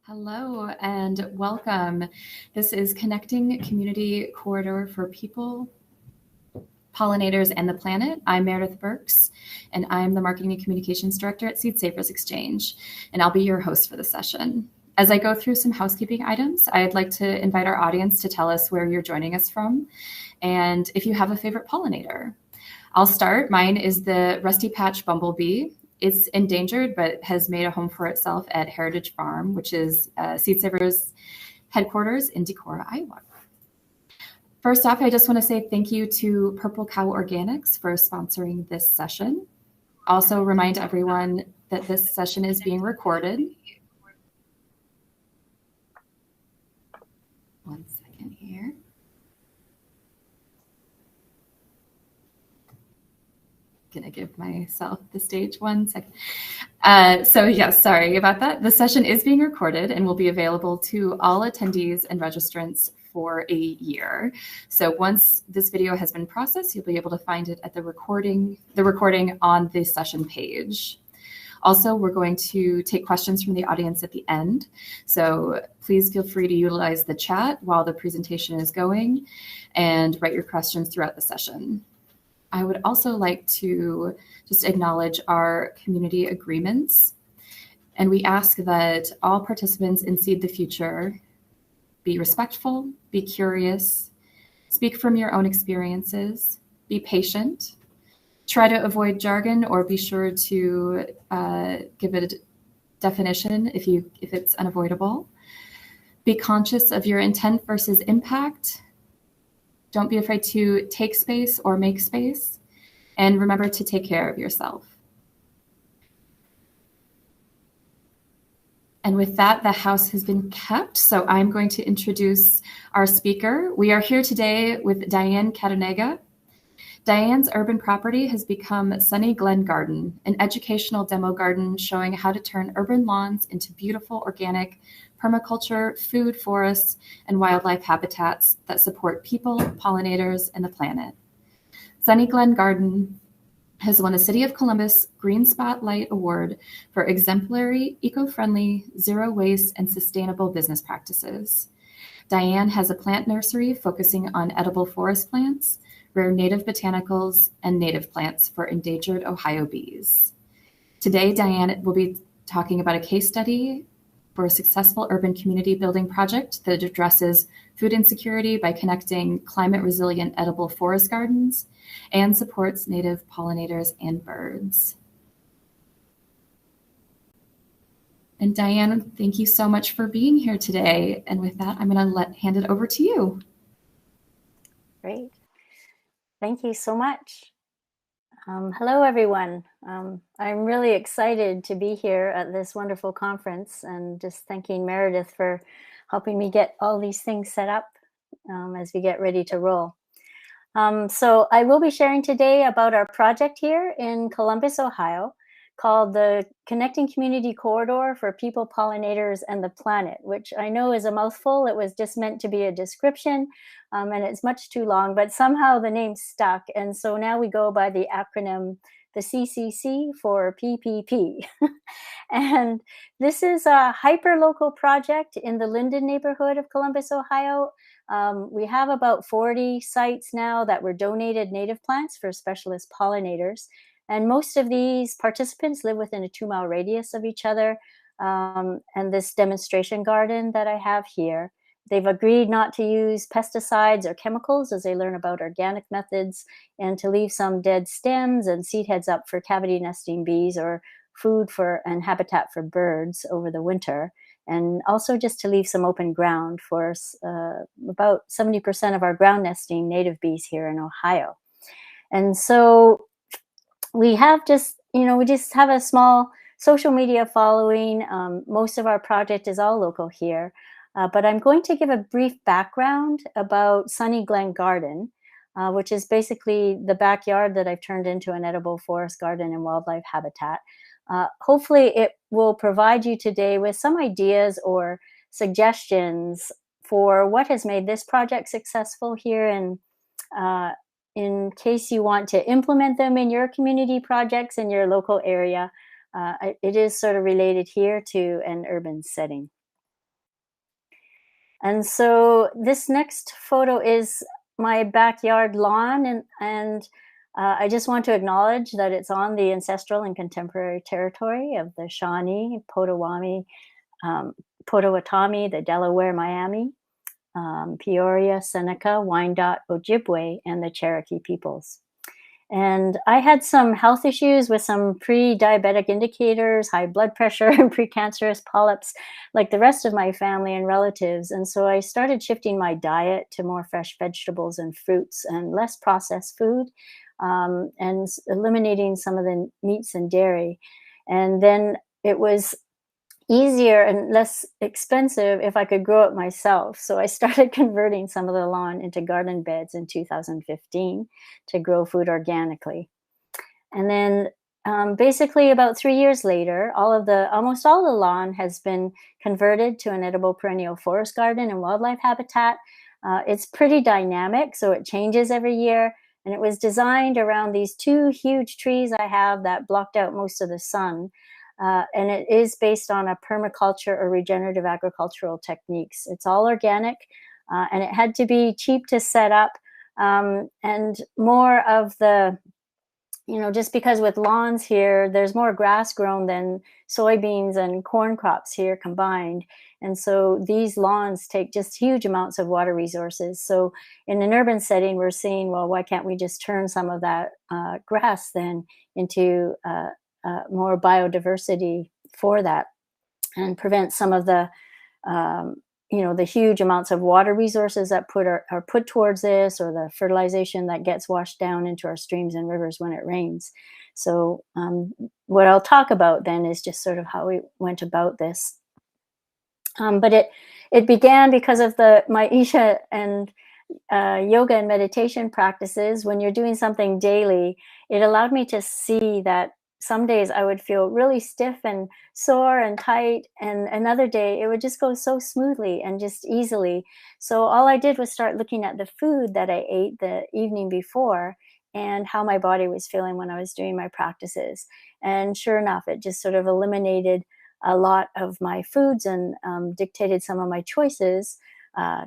Hello and welcome. This is Connecting Community Corridor for People, Pollinators, and the Planet. I'm Meredith Burks, and I'm the Marketing and Communications Director at Seed Savers Exchange, and I'll be your host for the session. As I go through some housekeeping items, I'd like to invite our audience to tell us where you're joining us from and if you have a favorite pollinator. I'll start. Mine is the Rusty Patch Bumblebee. It's endangered, but has made a home for itself at Heritage Farm, which is Seed Savers headquarters in Decorah, Iowa. First off, I just want to say thank you to Purple Cow Organics for sponsoring this session. Also remind everyone that this session is being recorded. One second here. Gonna give myself the stage 1 second. So yes, sorry about that. The session is being recorded and will be available to all attendees and registrants for a year. So once this video has been processed, you'll be able to find it at the recording on the session page. Also, we're going to take questions from the audience at the end. So please feel free to utilize the chat while the presentation is going and write your questions throughout the session. I would also like to just acknowledge our community agreements. And we ask that all participants in Seed the Future be respectful, be curious, speak from your own experiences, be patient, try to avoid jargon, or be sure to give it a definition if it's unavoidable. Be conscious of your intent versus impact. Don't be afraid to take space or make space. And remember to take care of yourself. And with that, the house has been kept. So I'm going to introduce our speaker. We are here today with Dianne Kadonaga. Dianne's urban property has become Sunny Glen Garden, an educational demo garden showing how to turn urban lawns into beautiful organic permaculture, food forests, and wildlife habitats that support people, pollinators, and the planet. Sunny Glen Garden has won the City of Columbus GreenSpotLight Award for exemplary, eco-friendly, zero waste, and sustainable business practices. Dianne has a plant nursery focusing on edible forest plants, rare native botanicals, and native plants for endangered Ohio bees. Today, Dianne will be talking about a case study for a successful urban community building project that addresses food insecurity by connecting climate-resilient edible forest gardens and supports native pollinators and birds. And Dianne, thank you so much for being here today. And with that, I'm going to hand it over to you. Great. Thank you so much. Hello, everyone. I'm really excited to be here at this wonderful conference, and just thanking Meredith for helping me get all these things set up as we get ready to roll. So I will be sharing today about our project here in Columbus, Ohio, called the Connecting Community Corridor for People, Pollinators, and the Planet, which I know is a mouthful. It was just meant to be a description, and it's much too long, but somehow the name stuck. And so now we go by the acronym, the CCC for PPP. And this is a hyper-local project in the Linden neighborhood of Columbus, Ohio. We have about 40 sites now that were donated native plants for specialist pollinators. And most of these participants live within a 2-mile radius of each other. And this demonstration garden that I have here, they've agreed not to use pesticides or chemicals as they learn about organic methods, and to leave some dead stems and seed heads up for cavity nesting bees or food for and habitat for birds over the winter. And also just to leave some open ground for about 70% of our ground nesting native bees here in Ohio. And so we have just have a small social media following. Most of our project is all local here, but I'm going to give a brief background about Sunny Glen Garden, which is basically the backyard that I've turned into an edible forest garden and wildlife habitat. Hopefully it will provide you today with some ideas or suggestions for what has made this project successful here, and in case you want to implement them in your community projects in your local area. It is sort of related here to an urban setting. And so this next photo is my backyard lawn, and I just want to acknowledge that it's on the ancestral and contemporary territory of the Shawnee, Potawatomi, Potawatomi, the Delaware, Miami, Peoria, Seneca, Wyandotte, Ojibwe, and the Cherokee peoples. And I had some health issues with some pre-diabetic indicators, high blood pressure, and precancerous polyps, like the rest of my family and relatives. And so I started shifting my diet to more fresh vegetables and fruits and less processed food, and eliminating some of the meats and dairy. And then it was easier and less expensive if I could grow it myself. So I started converting some of the lawn into garden beds in 2015 to grow food organically. And then basically about 3 years later, almost all the lawn has been converted to an edible perennial forest garden and wildlife habitat. It's pretty dynamic, so it changes every year. And it was designed around these 2 huge trees I have that blocked out most of the sun. And it is based on a permaculture or regenerative agricultural techniques. It's all organic, and it had to be cheap to set up, and more of the, just because with lawns here, there's more grass grown than soybeans and corn crops here combined. And so these lawns take just huge amounts of water resources. So in an urban setting, we're seeing, well, why can't we just turn some of that grass then into more biodiversity for that, and prevent some of the, the huge amounts of water resources that are put towards this, or the fertilization that gets washed down into our streams and rivers when it rains. So what I'll talk about then is just sort of how we went about this. But it began because of my Isha and yoga and meditation practices. When you're doing something daily, it allowed me to see that some days I would feel really stiff and sore and tight, and another day it would just go so smoothly and just easily. So all I did was start looking at the food that I ate the evening before and how my body was feeling when I was doing my practices. And sure enough, it just sort of eliminated a lot of my foods and dictated some of my choices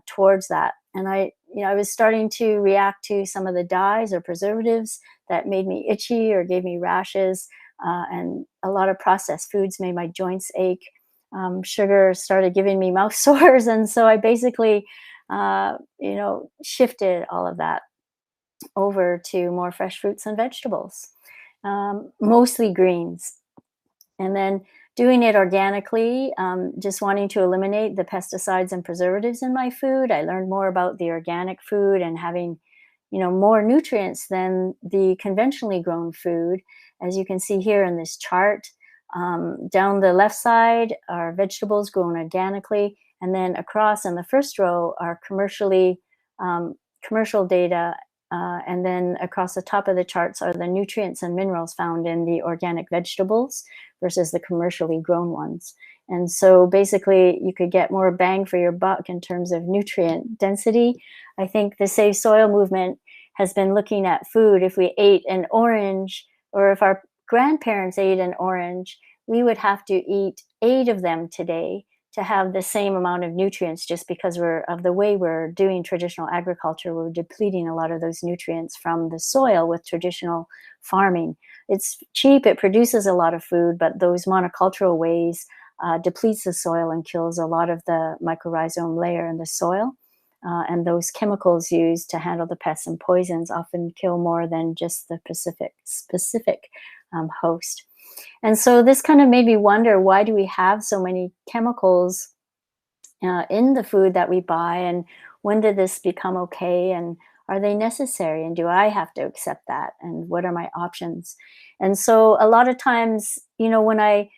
towards that. And I was starting to react to some of the dyes or preservatives that made me itchy or gave me rashes. And a lot of processed foods made my joints ache. Sugar started giving me mouth sores. And so I basically, shifted all of that over to more fresh fruits and vegetables, mostly greens. And then doing it organically, just wanting to eliminate the pesticides and preservatives in my food. I learned more about the organic food and having, more nutrients than the conventionally grown food. As you can see here in this chart, down the left side are vegetables grown organically, and then across in the first row are commercial data, and then across the top of the charts are the nutrients and minerals found in the organic vegetables versus the commercially grown ones. And so basically you could get more bang for your buck in terms of nutrient density. I think the Save Soil movement has been looking at food. If we ate an orange, or if our grandparents ate an orange, we would have to eat 8 of them today to have the same amount of nutrients, just because of the way we're doing traditional agriculture. We're depleting a lot of those nutrients from the soil with traditional farming. It's cheap, it produces a lot of food, but those monocultural ways depletes the soil and kills a lot of the mycorrhizome layer in the soil. And those chemicals used to handle the pests and poisons often kill more than just the specific host. And so this kind of made me wonder, why do we have so many chemicals in the food that we buy, and when did this become okay, and are they necessary, and do I have to accept that, and what are my options? And so a lot of times, when I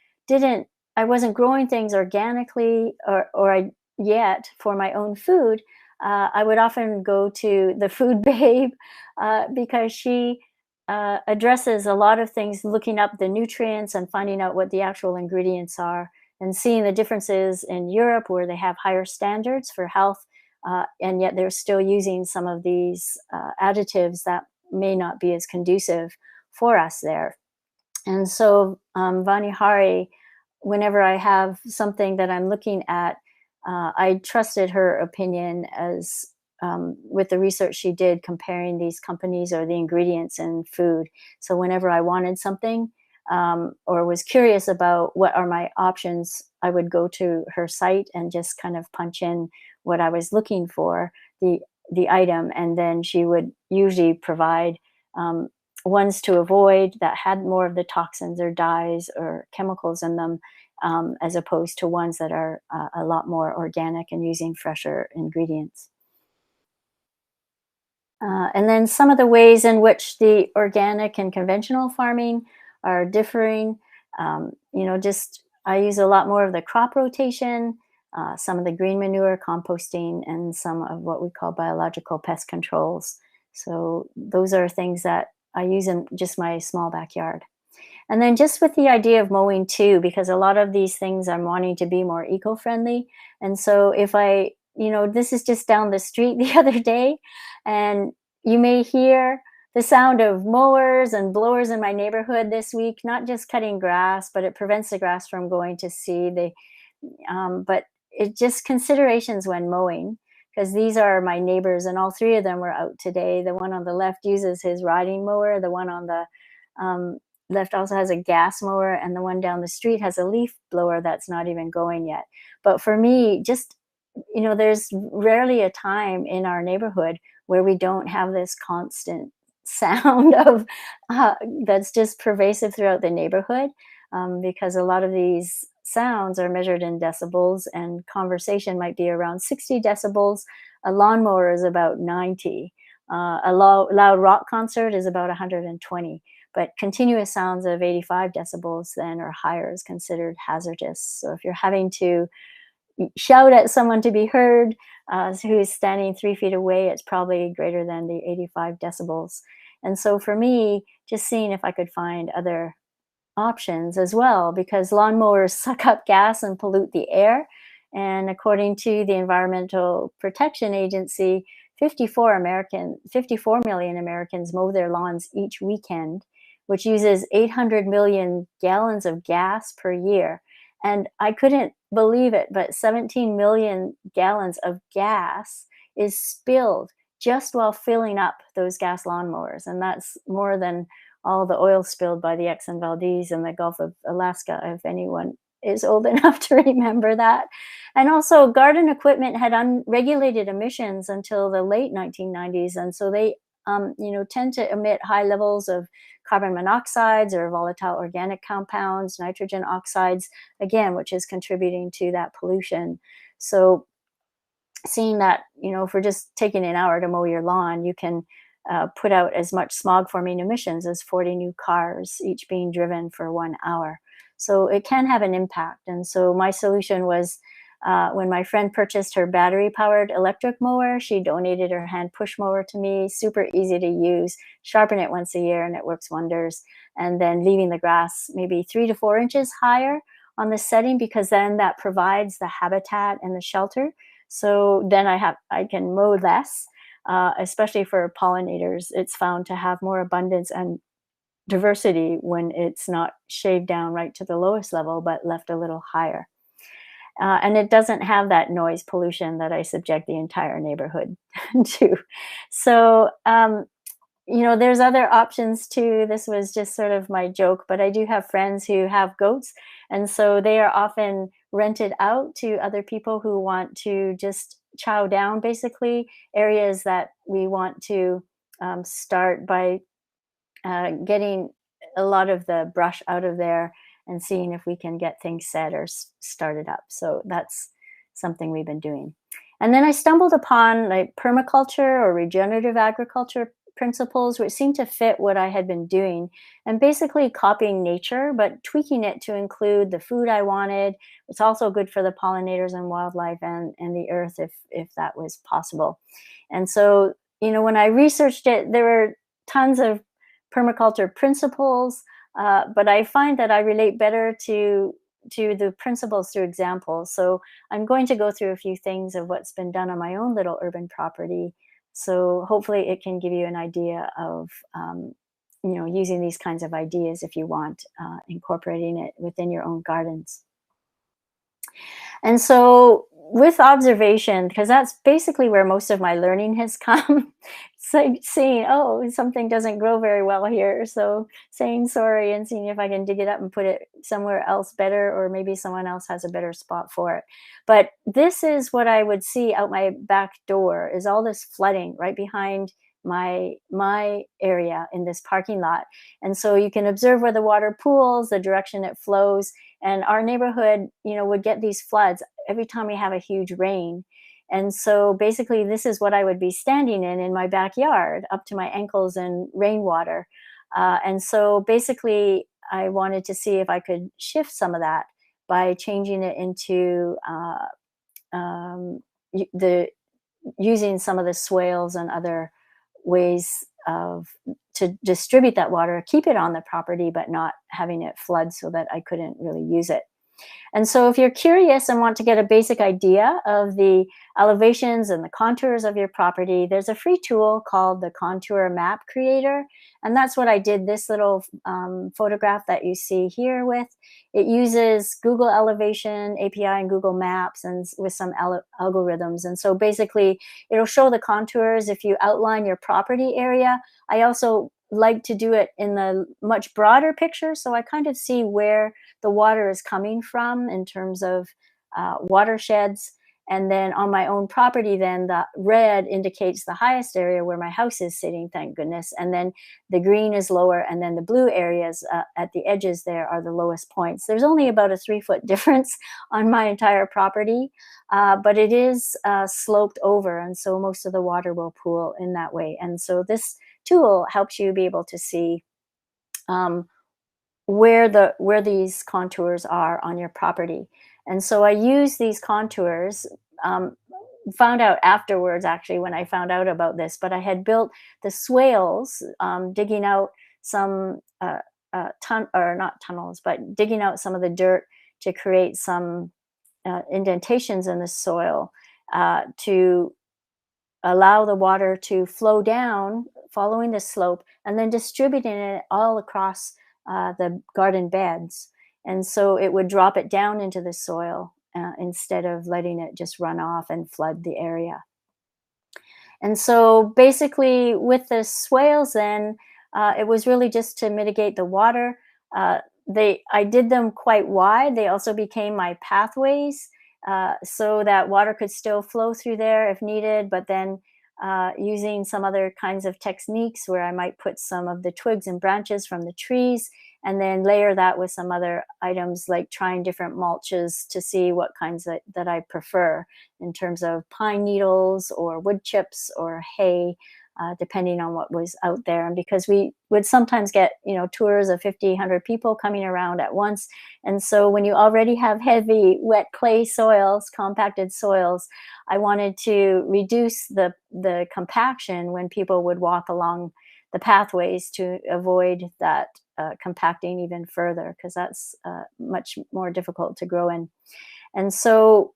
wasn't growing things organically or yet for my own food, I would often go to the food babe because she addresses a lot of things, looking up the nutrients and finding out what the actual ingredients are, and seeing the differences in Europe, where they have higher standards for health, and yet they're still using some of these additives that may not be as conducive for us there. And so Vani Hari, whenever I have something that I'm looking at I trusted her opinion as with the research she did comparing these companies or the ingredients in food. So whenever I wanted something or was curious about what are my options, I would go to her site and just kind of punch in what I was looking for, the item, and then she would usually provide ones to avoid that had more of the toxins or dyes or chemicals in them, as opposed to ones that are a lot more organic and using fresher ingredients. And then some of the ways in which the organic and conventional farming are differing. Just I use a lot more of the crop rotation, some of the green manure, composting, and some of what we call biological pest controls. So those are things that I use in just my small backyard. And then just with the idea of mowing too, because a lot of these things I'm wanting to be more eco-friendly. And so if this is just down the street the other day, and you may hear the sound of mowers and blowers in my neighborhood this week, not just cutting grass, but it prevents the grass from going to seed. But it just considerations when mowing, because these are my neighbors and all three of them were out today. The one on the left uses his riding mower. The one on the left also has a gas mower, and the one down the street has a leaf blower that's not even going yet. But for me, just, there's rarely a time in our neighborhood where we don't have this constant sound of that's just pervasive throughout the neighborhood, because a lot of these sounds are measured in decibels, and conversation might be around 60 decibels. A lawnmower is about 90. A loud rock concert is about 120. But continuous sounds of 85 decibels then or higher is considered hazardous. So if you're having to shout at someone to be heard who is standing 3 feet away, it's probably greater than the 85 decibels. And so for me, just seeing if I could find other options as well, because lawnmowers suck up gas and pollute the air. And according to the Environmental Protection Agency, 54 million Americans mow their lawns each weekend, which uses 800 million gallons of gas per year. And I couldn't believe it, but 17 million gallons of gas is spilled just while filling up those gas lawnmowers. And that's more than all the oil spilled by the Exxon Valdez in the Gulf of Alaska, if anyone is old enough to remember that. And also garden equipment had unregulated emissions until the late 1990s. And so they tend to emit high levels of carbon monoxides or volatile organic compounds, nitrogen oxides, again, which is contributing to that pollution. So seeing that, if we're just taking an hour to mow your lawn, you can put out as much smog-forming emissions as 40 new cars, each being driven for 1 hour. So it can have an impact. And so my solution was, when my friend purchased her battery-powered electric mower, she donated her hand push mower to me. Super easy to use. Sharpen it once a year and it works wonders. And then leaving the grass maybe 3 to 4 inches higher on the setting, because then that provides the habitat and the shelter. So then I can mow less, especially for pollinators. It's found to have more abundance and diversity when it's not shaved down right to the lowest level, but left a little higher. And it doesn't have that noise pollution that I subject the entire neighborhood to. So, there's other options too. This was just sort of my joke, but I do have friends who have goats. And so they are often rented out to other people who want to just chow down basically areas that we want to start by getting a lot of the brush out of there and seeing if we can get things set or started up. So that's something we've been doing. And then I stumbled upon like permaculture or regenerative agriculture principles, which seemed to fit what I had been doing, and basically copying nature, but tweaking it to include the food I wanted. It's also good for the pollinators and wildlife and the earth if that was possible. And so, when I researched it, there were tons of permaculture principles, but I find that I relate better to the principles through examples. So I'm going to go through a few things of what's been done on my own little urban property. So hopefully it can give you an idea of, using these kinds of ideas if you want, incorporating it within your own gardens. And so with observation, because that's basically where most of my learning has come, it's like seeing, oh, something doesn't grow very well here. So saying sorry and seeing if I can dig it up and put it somewhere else better, or maybe someone else has a better spot for it. But this is what I would see out my back door, is all this flooding right behind my area in this parking lot. And so you can observe where the water pools, the direction it flows. And our neighborhood, would get these floods every time we have a huge rain. And so basically this is what I would be standing in my backyard, up to my ankles in rainwater. And so basically I wanted to see if I could shift some of that by changing it into the using some of the swales and other ways to distribute that water, keep it on the property, but not having it flood so that I couldn't really use it. And so if you're curious and want to get a basic idea of the elevations and the contours of your property, there's a free tool called the Contour Map Creator. And that's what I did this little photograph that you see here with. It uses Google Elevation API and Google Maps, and with some algorithms. And so basically it'll show the contours if you outline your property area. I also like to do it in the much broader picture, so I kind of see where the water is coming from in terms of watersheds. And then on my own property, then the red indicates the highest area where my house is sitting, thank goodness. And then the green is lower, and then the blue areas at the edges there are the lowest points. There's only about a 3-foot difference on my entire property, but it is sloped over, and so most of the water will pool in that way. And so this tool helps you be able to see where these contours are on your property. And so I use these contours, found out afterwards actually when I found out about this, but I had built the swales, digging out some not tunnels, but digging out some of the dirt to create some indentations in the soil to allow the water to flow down following the slope, and then distributing it all across the garden beds. And so it would drop it down into the soil instead of letting it just run off and flood the area. And so basically with the swales then, it was really just to mitigate the water. I did them quite wide. They also became my pathways, so that water could still flow through there if needed, but then using some other kinds of techniques where I might put some of the twigs and branches from the trees and then layer that with some other items, like trying different mulches to see what kinds that I prefer in terms of pine needles or wood chips or hay, depending on what was out there. And because we would sometimes get, tours of 50, 100 people coming around at once. And so when you already have heavy, wet clay soils, compacted soils, I wanted to reduce the compaction when people would walk along the pathways to avoid that compacting even further, because that's much more difficult to grow in. And so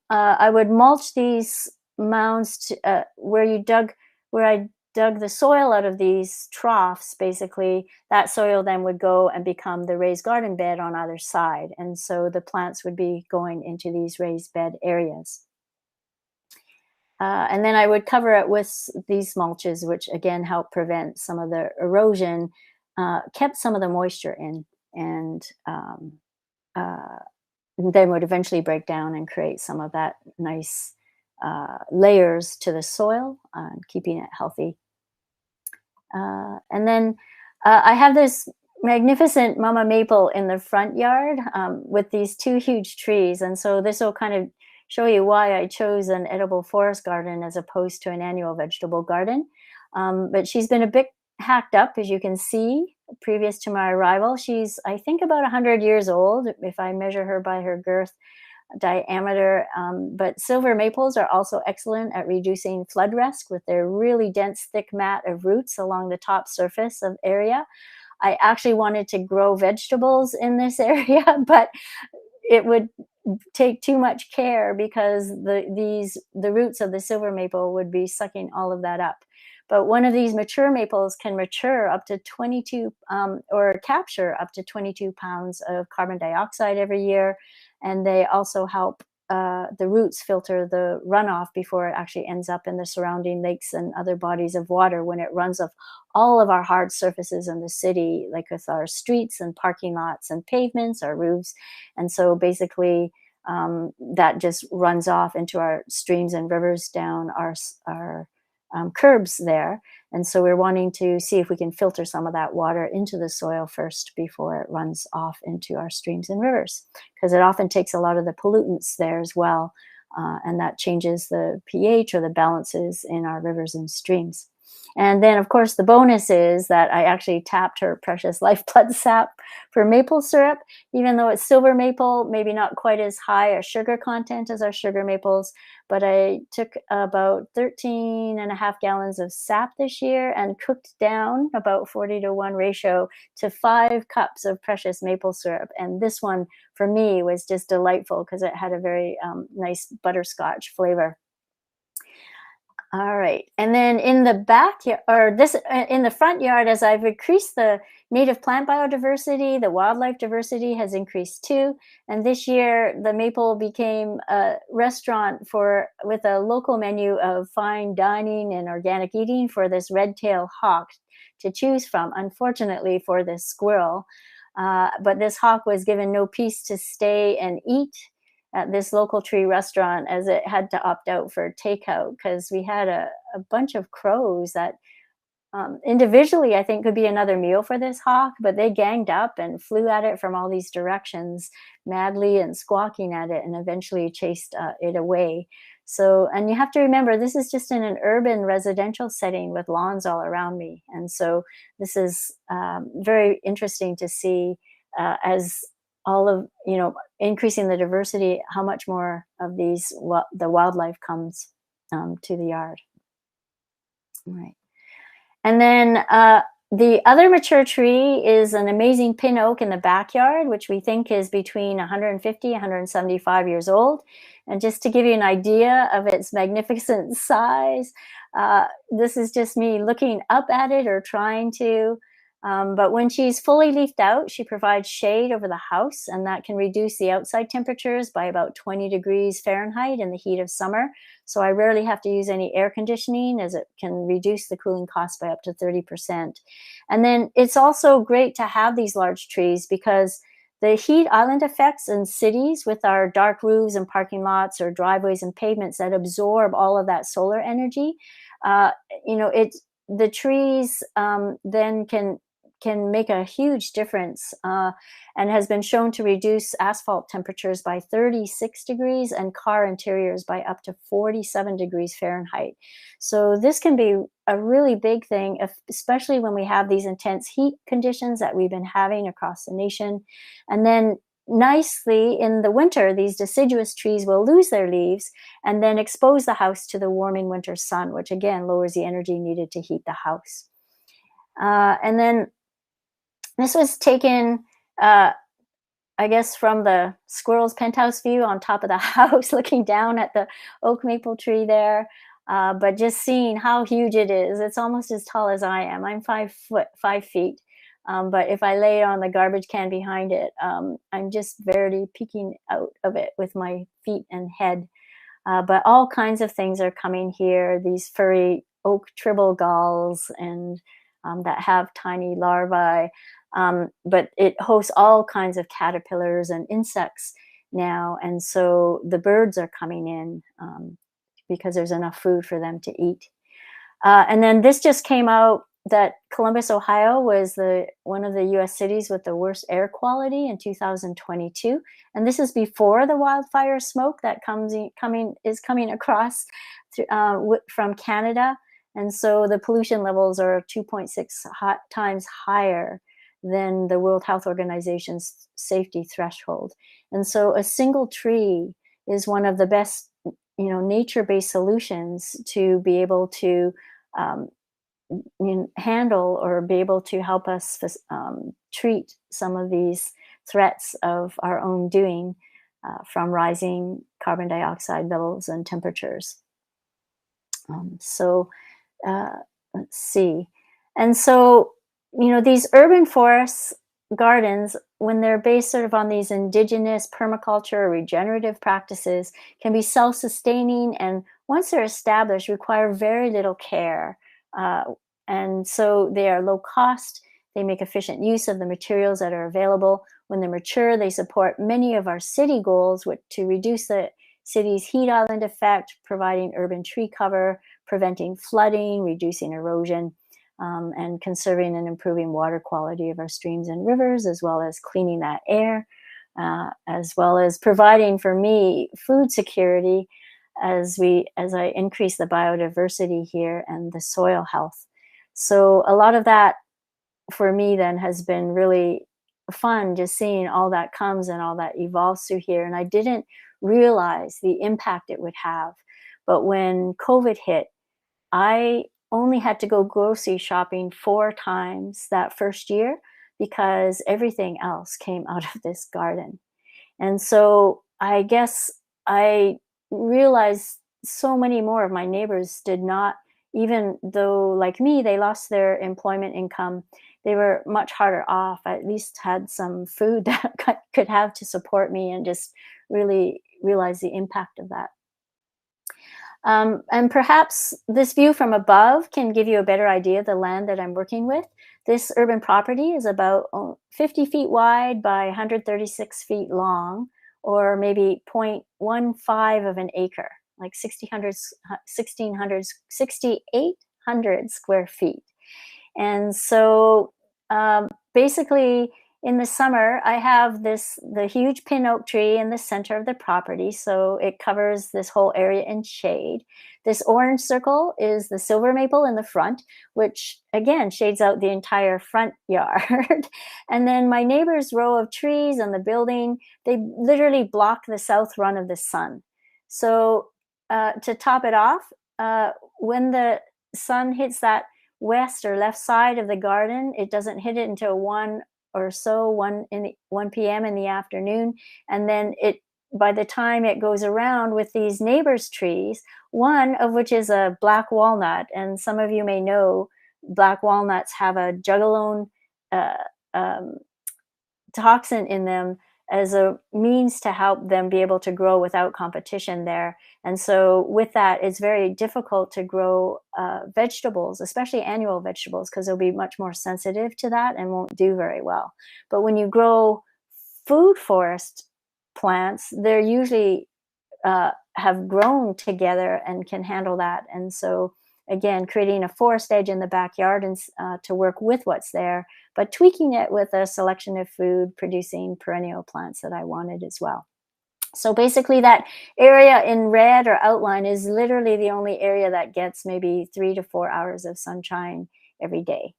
I would mulch these mounds where I dug the soil out of these troughs. Basically, that soil then would go and become the raised garden bed on either side. And so the plants would be going into these raised bed areas. And then I would cover it with these mulches, which again help prevent some of the erosion, kept some of the moisture in, and then would eventually break down and create some of that nice layers to the soil, keeping it healthy. And then I have this magnificent mama maple in the front yard with these 2 huge trees. And so this will kind of show you why I chose an edible forest garden as opposed to an annual vegetable garden. But she's been a bit hacked up, as you can see, previous to my arrival. She's, I think, about 100 years old, if I measure her by her girth diameter. But silver maples are also excellent at reducing flood risk with their really dense, thick mat of roots along the top surface of area. I actually wanted to grow vegetables in this area, but it would take too much care because the roots of the silver maple would be sucking all of that up. But one of these mature maples can mature up to 22 or capture up to 22 pounds of carbon dioxide every year. And they also help the roots filter the runoff before it actually ends up in the surrounding lakes and other bodies of water when it runs off all of our hard surfaces in the city, like with our streets and parking lots and pavements, our roofs. And so basically that just runs off into our streams and rivers down our curbs there. And so we're wanting to see if we can filter some of that water into the soil first before it runs off into our streams and rivers, because it often takes a lot of the pollutants there as well. And that changes the pH or the balances in our rivers and streams. And then, of course, the bonus is that I actually tapped her precious lifeblood sap for maple syrup. Even though it's silver maple, maybe not quite as high a sugar content as our sugar maples, but I took about 13.5 gallons of sap this year and cooked down about 40-to-1 ratio to 5 cups of precious maple syrup. And this one, for me, was just delightful because it had a very nice butterscotch flavor. All right, and then in the backyard, or this in the front yard, as I've increased the native plant biodiversity, the wildlife diversity has increased too. And this year, the maple became a restaurant with a local menu of fine dining and organic eating for this red-tailed hawk to choose from. Unfortunately for this squirrel, but this hawk was given no peace to stay and eat at this local tree restaurant, as it had to opt out for takeout because we had a bunch of crows that individually I think could be another meal for this hawk, but they ganged up and flew at it from all these directions madly and squawking at it and eventually chased it away. So, and you have to remember, this is just in an urban residential setting with lawns all around me. And so this is very interesting to see as all of, increasing the diversity, how much more of the wildlife comes to the yard. All right. And then the other mature tree is an amazing pin oak in the backyard, which we think is between 150, 175 years old. And just to give you an idea of its magnificent size, this is just me looking up at it or trying to. But when she's fully leafed out, she provides shade over the house, and that can reduce the outside temperatures by about 20 degrees Fahrenheit in the heat of summer. So I rarely have to use any air conditioning, as it can reduce the cooling cost by up to 30%. And then it's also great to have these large trees because the heat island effects in cities with our dark roofs and parking lots or driveways and pavements that absorb all of that solar energy, the trees then can make a huge difference and has been shown to reduce asphalt temperatures by 36 degrees and car interiors by up to 47 degrees Fahrenheit. So this can be a really big thing, especially when we have these intense heat conditions that we've been having across the nation. And then nicely in the winter, these deciduous trees will lose their leaves and then expose the house to the warming winter sun, which again lowers the energy needed to heat the house. And then this was taken, I guess, from the squirrel's penthouse view on top of the house, looking down at the oak maple tree there. But just seeing how huge it is, it's almost as tall as I am. I'm 5 feet. But if I lay on the garbage can behind it, I'm just barely peeking out of it with my feet and head. But all kinds of things are coming here. These furry oak tribble galls and that have tiny larvae. But it hosts all kinds of caterpillars and insects now. And so the birds are coming in because there's enough food for them to eat. And then this just came out that Columbus, Ohio was one of the US cities with the worst air quality in 2022. And this is before the wildfire smoke that is coming across from Canada. And so the pollution levels are 2.6 times higher than the World Health Organization's safety threshold. And so a single tree is one of the best, nature-based solutions to be able to handle or be able to help us treat some of these threats of our own doing from rising carbon dioxide levels and temperatures. let's see. And so, these urban forests gardens, when they're based sort of on these indigenous permaculture or regenerative practices, can be self-sustaining, and once they're established, require very little care. Uh, and so they are low cost. They make efficient use of the materials that are available. When they're mature, they support many of our city goals, which to reduce the city's heat island effect, providing urban tree cover, preventing flooding, reducing erosion, and conserving and improving water quality of our streams and rivers, as well as cleaning that air, as well as providing for me food security as I increase the biodiversity here and the soil health. So a lot of that for me then has been really fun, just seeing all that comes and all that evolves through here. And I didn't realize the impact it would have. But when COVID hit, I only had to go grocery shopping 4 times that first year because everything else came out of this garden. And so I guess I realized so many more of my neighbors did not, even though like me, they lost their employment income, they were much harder off. I at least had some food that could have to support me, and just really realize the impact of that. And perhaps this view from above can give you a better idea of the land that I'm working with. This urban property is about 50 feet wide by 136 feet long, or maybe 0.15 of an acre, like 6,800 square feet. And so basically, in the summer, I have the huge pin oak tree in the center of the property, so it covers this whole area in shade. This orange circle is the silver maple in the front, which again shades out the entire front yard. And then my neighbor's row of trees and the building, they literally block the south run of the sun. So to top it off, when the sun hits that west or left side of the garden, it doesn't hit it until 1 p.m. in the afternoon, and then by the time it goes around with these neighbors' trees, one of which is a black walnut, and some of you may know black walnuts have a jugalone toxin in them as a means to help them be able to grow without competition there. And so with that, it's very difficult to grow vegetables, especially annual vegetables, because they'll be much more sensitive to that and won't do very well. But when you grow food forest plants, they're usually have grown together and can handle that. And so again, creating a forest edge in the backyard and to work with what's there, but tweaking it with a selection of food producing perennial plants that I wanted as well. So basically that area in red or outline is literally the only area that gets maybe 3 to 4 hours of sunshine every day.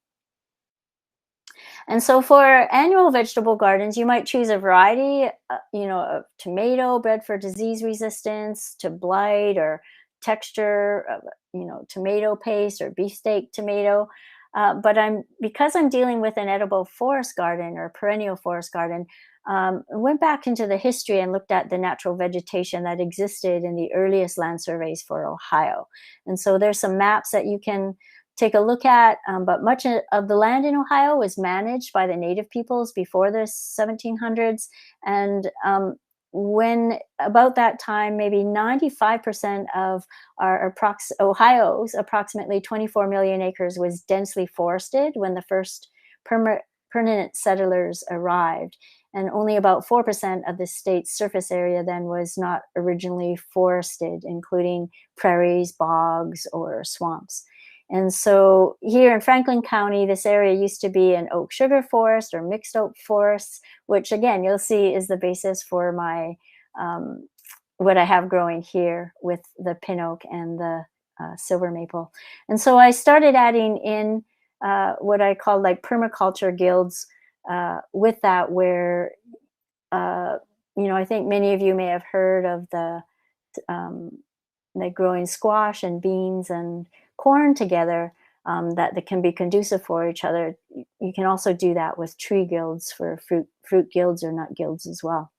And so for annual vegetable gardens, you might choose a variety, of tomato bred for disease resistance, to blight or texture, tomato paste or beefsteak tomato. But because I'm dealing with an edible forest garden or perennial forest garden, went back into the history and looked at the natural vegetation that existed in the earliest land surveys for Ohio. And so there's some maps that you can take a look at, but much of the land in Ohio was managed by the native peoples before the 1700s. And when about that time, maybe 95% of Ohio's approximately 24 million acres was densely forested when the first permanent settlers arrived. And only about 4% of the state's surface area then was not originally forested, including prairies, bogs, or swamps. And so here in Franklin County, this area used to be an oak sugar forest or mixed oak forests, which again, you'll see is the basis for my what I have growing here with the pin oak and the silver maple. And so I started adding in what I call like permaculture guilds with that, where, I think many of you may have heard of the growing squash and beans and corn together, that can be conducive for each other. You can also do that with tree guilds for fruit guilds or nut guilds as well.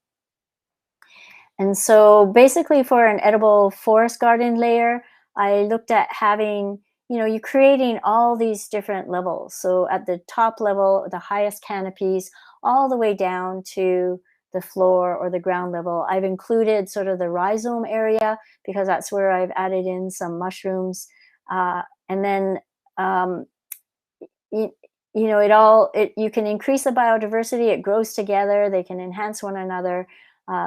And so basically for an edible forest garden layer, I looked at having, you're creating all these different levels. So at the top level, the highest canopies, all the way down to the floor or the ground level. I've included sort of the rhizome area because that's where I've added in some mushrooms. And then, you can increase the biodiversity. It grows together. They can enhance one another,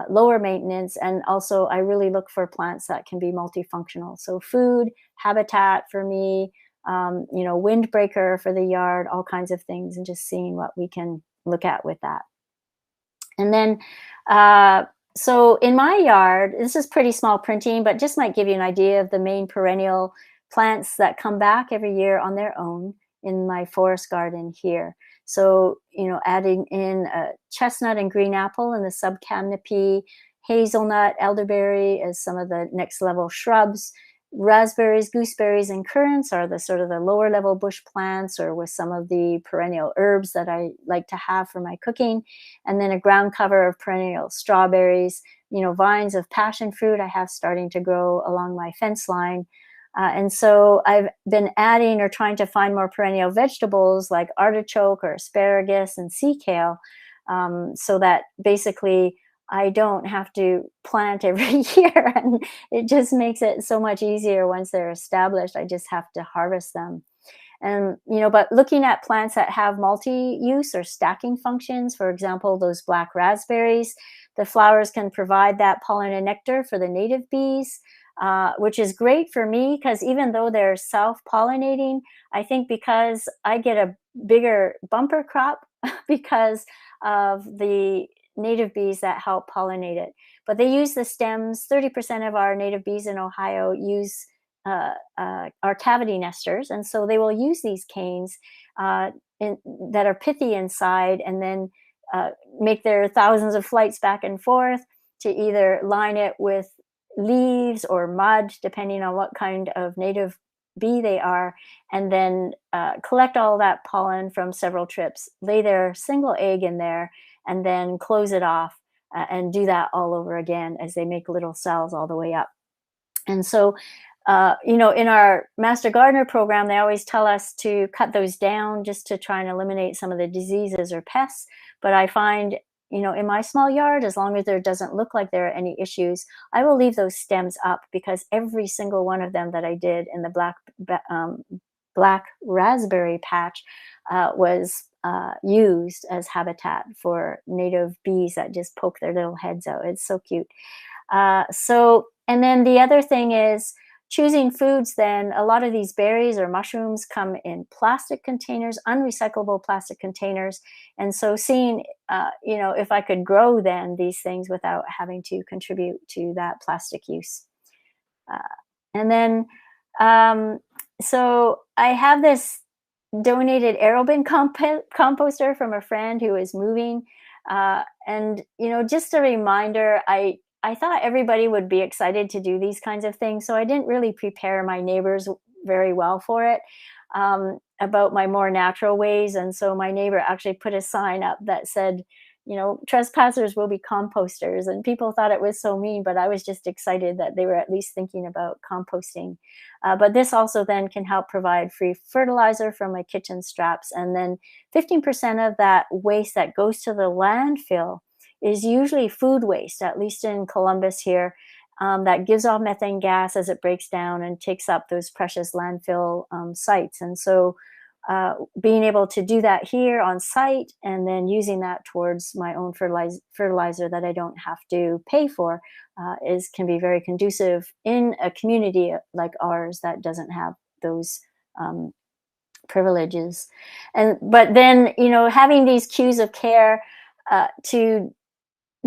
lower maintenance. And also I really look for plants that can be multifunctional. So food, habitat for me, windbreaker for the yard, all kinds of things, and just seeing what we can look at with that. And then, so in my yard, this is pretty small printing, but just might give you an idea of the main perennial plants that come back every year on their own in my forest garden here. So, adding in chestnut and green apple in the subcanopy, hazelnut, elderberry as some of the next level shrubs. Raspberries, gooseberries, and currants are the sort of the lower level bush plants, or with some of the perennial herbs that I like to have for my cooking. And then a ground cover of perennial strawberries, vines of passion fruit I have starting to grow along my fence line. And so I've been adding or trying to find more perennial vegetables like artichoke or asparagus and sea kale, so that basically I don't have to plant every year, and it just makes it so much easier once they're established. I just have to harvest them. And, but looking at plants that have multi-use or stacking functions, for example, those black raspberries, the flowers can provide that pollen and nectar for the native bees, which is great for me because even though they're self-pollinating, I think because I get a bigger bumper crop because of the native bees that help pollinate it. But they use the stems. 30% of our native bees in Ohio use are cavity nesters, and so they will use these canes that are pithy inside, and then make their thousands of flights back and forth to either line it with leaves or mud, depending on what kind of native bee they are, and then collect all that pollen from several trips, lay their single egg in there, and then close it off and do that all over again as they make little cells all the way up. And so, in our Master Gardener program, they always tell us to cut those down just to try and eliminate some of the diseases or pests. But I find, in my small yard, as long as there doesn't look like there are any issues, I will leave those stems up, because every single one of them that I did in the black raspberry patch was used as habitat for native bees that just poke their little heads out. It's so cute. And then the other thing is choosing foods. Then a lot of these berries or mushrooms come in plastic containers, unrecyclable plastic containers. And so seeing, if I could grow then these things without having to contribute to that plastic use. And then, so I have this donated aerobin composter from a friend who is moving. And, just a reminder, I thought everybody would be excited to do these kinds of things. So I didn't really prepare my neighbors very well for it, about my more natural ways. And so my neighbor actually put a sign up that said, trespassers will be composters. And people thought it was so mean, but I was just excited that they were at least thinking about composting. But this also then can help provide free fertilizer from my kitchen straps. And then 15% of that waste that goes to the landfill is usually food waste, at least in Columbus here, that gives off methane gas as it breaks down and takes up those precious landfill sites. And so being able to do that here on site and then using that towards my own fertilizer that I don't have to pay for can be very conducive in a community like ours that doesn't have those privileges. But then, having these cues of care to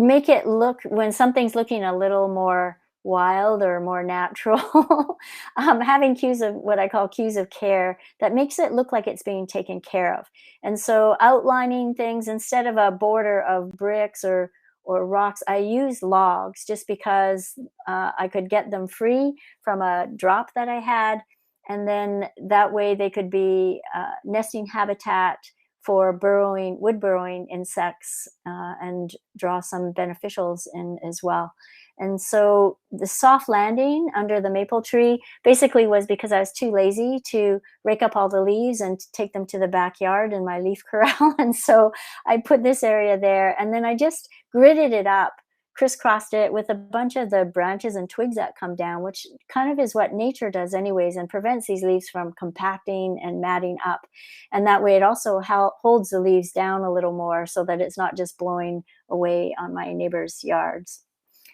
make it look, when something's looking a little more wild or more natural, having cues of what I call cues of care that makes it look like it's being taken care of. And so outlining things instead of a border of bricks or rocks, I use logs just because I could get them free from a drop that I had. And then that way they could be nesting habitat for wood burrowing insects, and draw some beneficials in as well. And so the soft landing under the maple tree basically was because I was too lazy to rake up all the leaves and take them to the backyard in my leaf corral. And so I put this area there, and then I just gridded it up, crisscrossed it with a bunch of the branches and twigs that come down, which kind of is what nature does anyways, and prevents these leaves from compacting and matting up. And that way it also holds the leaves down a little more so that it's not just blowing away on my neighbors' yards.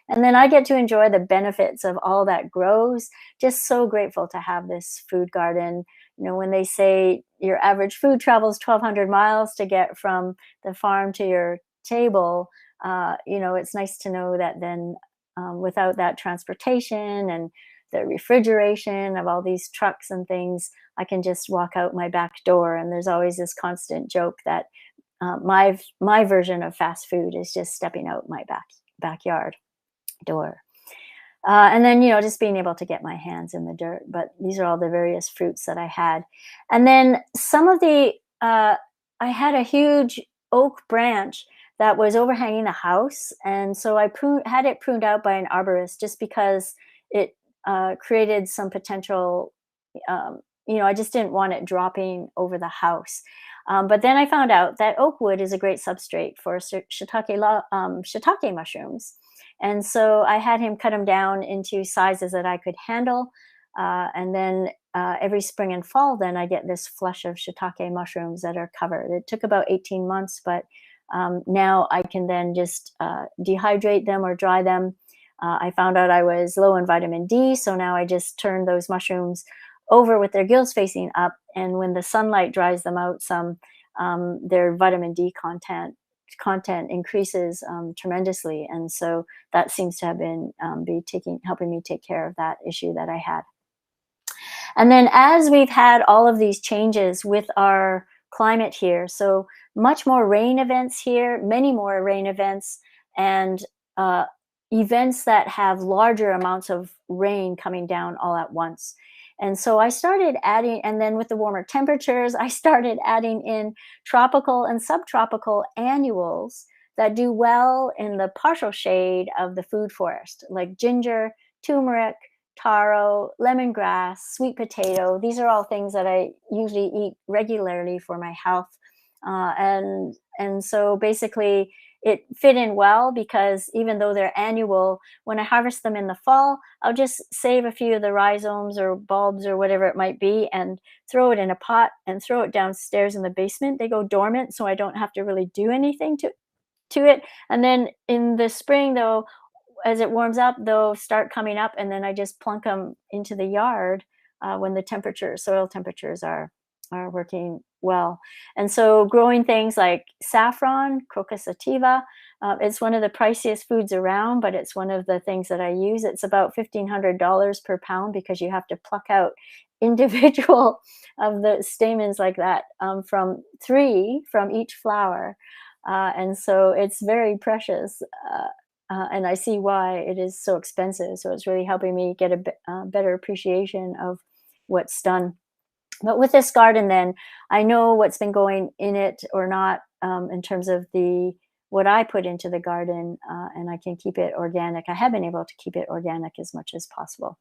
And then I get to enjoy the benefits of all that grows. Just so grateful to have this food garden. You know, when they say your average food travels 1,200 miles to get from the farm to your table, you know, it's nice to know that then without that transportation and the refrigeration of all these trucks and things, I can just walk out my back door. And there's always this constant joke that my version of fast food is just stepping out my backyard door. And then, you know, just being able to get my hands in the dirt. But these are all the various fruits that I had. And then some of I had a huge oak branch that was overhanging the house. And so I had it pruned out by an arborist just because it created some potential, you know, I just didn't want it dropping over the house. But then I found out that oak wood is a great substrate for shiitake mushrooms. And so I had him cut them down into sizes that I could handle. And then every spring and fall, then I get this flush of shiitake mushrooms that are covered. It took about 18 months, but now I can then just dehydrate them or dry them. I found out I was low in vitamin D, so now I just turn those mushrooms over with their gills facing up. And when the sunlight dries them out some, their vitamin D content increases tremendously. And so that seems to have been helping me take care of that issue that I had. And then as we've had all of these changes with our climate here, so much more rain events here, many more rain events, and events that have larger amounts of rain coming down all at once. And so I started adding, and then with the warmer temperatures, I started adding in tropical and subtropical annuals that do well in the partial shade of the food forest, like ginger, turmeric, taro, lemongrass, sweet potato. These are all things that I usually eat regularly for my health. And so basically it fit in well because even though they're annual, when I harvest them in the fall, I'll just save a few of the rhizomes or bulbs or whatever it might be and throw it in a pot and throw it downstairs in the basement. They go dormant, so I don't have to really do anything to it. And then in the spring, though, as it warms up, they'll start coming up, and then I just plunk them into the yard when the soil temperatures are working well. And so growing things like saffron, Crocus sativa, it's one of the priciest foods around, but it's one of the things that I use. It's about $1,500 per pound because you have to pluck out individual of the stamens like that from 3 from each flower. And so it's very precious. And I see why it is so expensive. So it's really helping me get a better appreciation of what's done. But with this garden, then I know what's been going in it or not in terms of what I put into the garden, and I can keep it organic. I have been able to keep it organic as much as possible.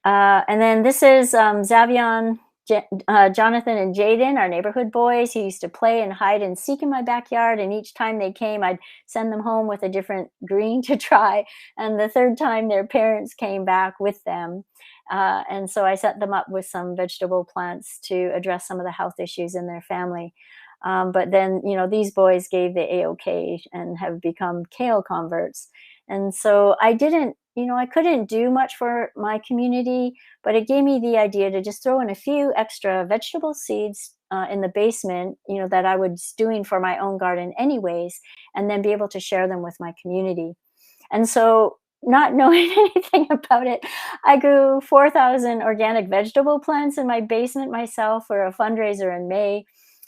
And then this is Zavion, Jonathan, and Jaden, our neighborhood boys who used to play and hide and seek in my backyard. And each time they came, I'd send them home with a different green to try. And the third time, their parents came back with them. And so I set them up with some vegetable plants to address some of the health issues in their family. But then, you know, these boys gave the A-OK and have become kale converts. And so I couldn't do much for my community, but it gave me the idea to just throw in a few extra vegetable seeds in the basement, you know, that I was doing for my own garden anyways, and then be able to share them with my community. And so, not knowing anything about it, I grew 4,000 organic vegetable plants in my basement myself for a fundraiser in May.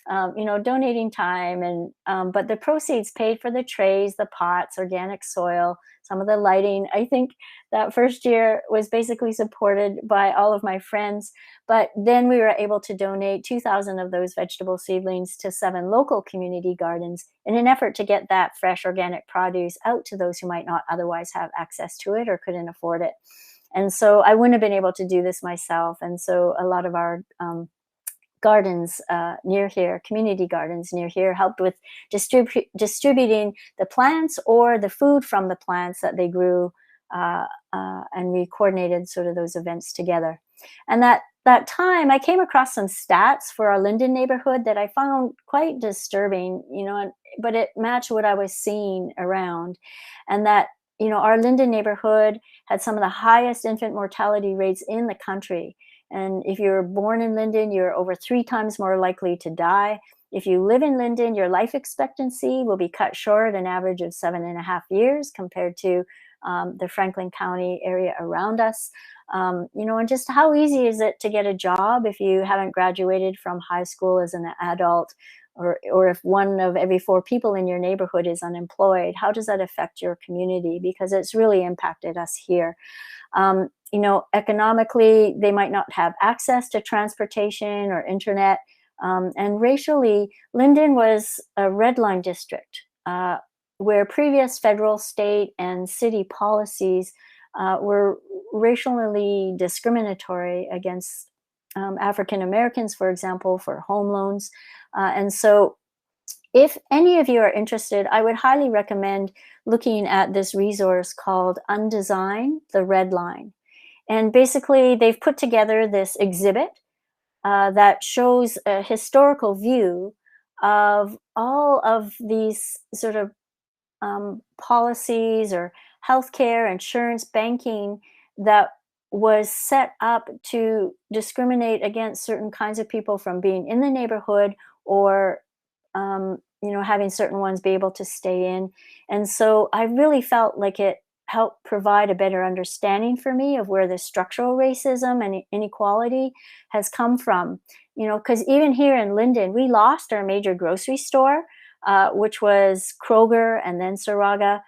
donating time, and but the proceeds paid for the trays, the pots, organic soil, some of the lighting. I think that first year was basically supported by all of my friends, but then we were able to donate 2,000 of those vegetable seedlings to 7 local community gardens in an effort to get that fresh organic produce out to those who might not otherwise have access to it or couldn't afford it. And so I wouldn't have been able to do this myself. And so a lot of our gardens near here, community gardens near here, helped with distributing the plants or the food from the plants that they grew, and we coordinated sort of those events together. And that time I came across some stats for our Linden neighborhood that I found quite disturbing, but it matched what I was seeing around. And that, our Linden neighborhood had some of the highest infant mortality rates in the country. And if you're born in Linden, you're over 3 times more likely to die. If you live in Linden, your life expectancy will be cut short an average of 7.5 years compared to the Franklin County area around us. And just how easy is it to get a job if you haven't graduated from high school as an adult, or if 1 of every 4 people in your neighborhood is unemployed? How does that affect your community? Because it's really impacted us here. Economically, they might not have access to transportation or internet. And racially, Linden was a red line district where previous federal, state, and city policies were racially discriminatory against African Americans, for example, for home loans. And so if any of you are interested, I would highly recommend looking at this resource called Undesign the Red Line. And basically, they've put together this exhibit that shows a historical view of all of these sort of policies or healthcare, insurance, banking that was set up to discriminate against certain kinds of people from being in the neighborhood, or having certain ones be able to stay in. And so I really felt like it helped provide a better understanding for me of where the structural racism and inequality has come from. Because even here in Linden, we lost our major grocery store, which was Kroger and then Saraga.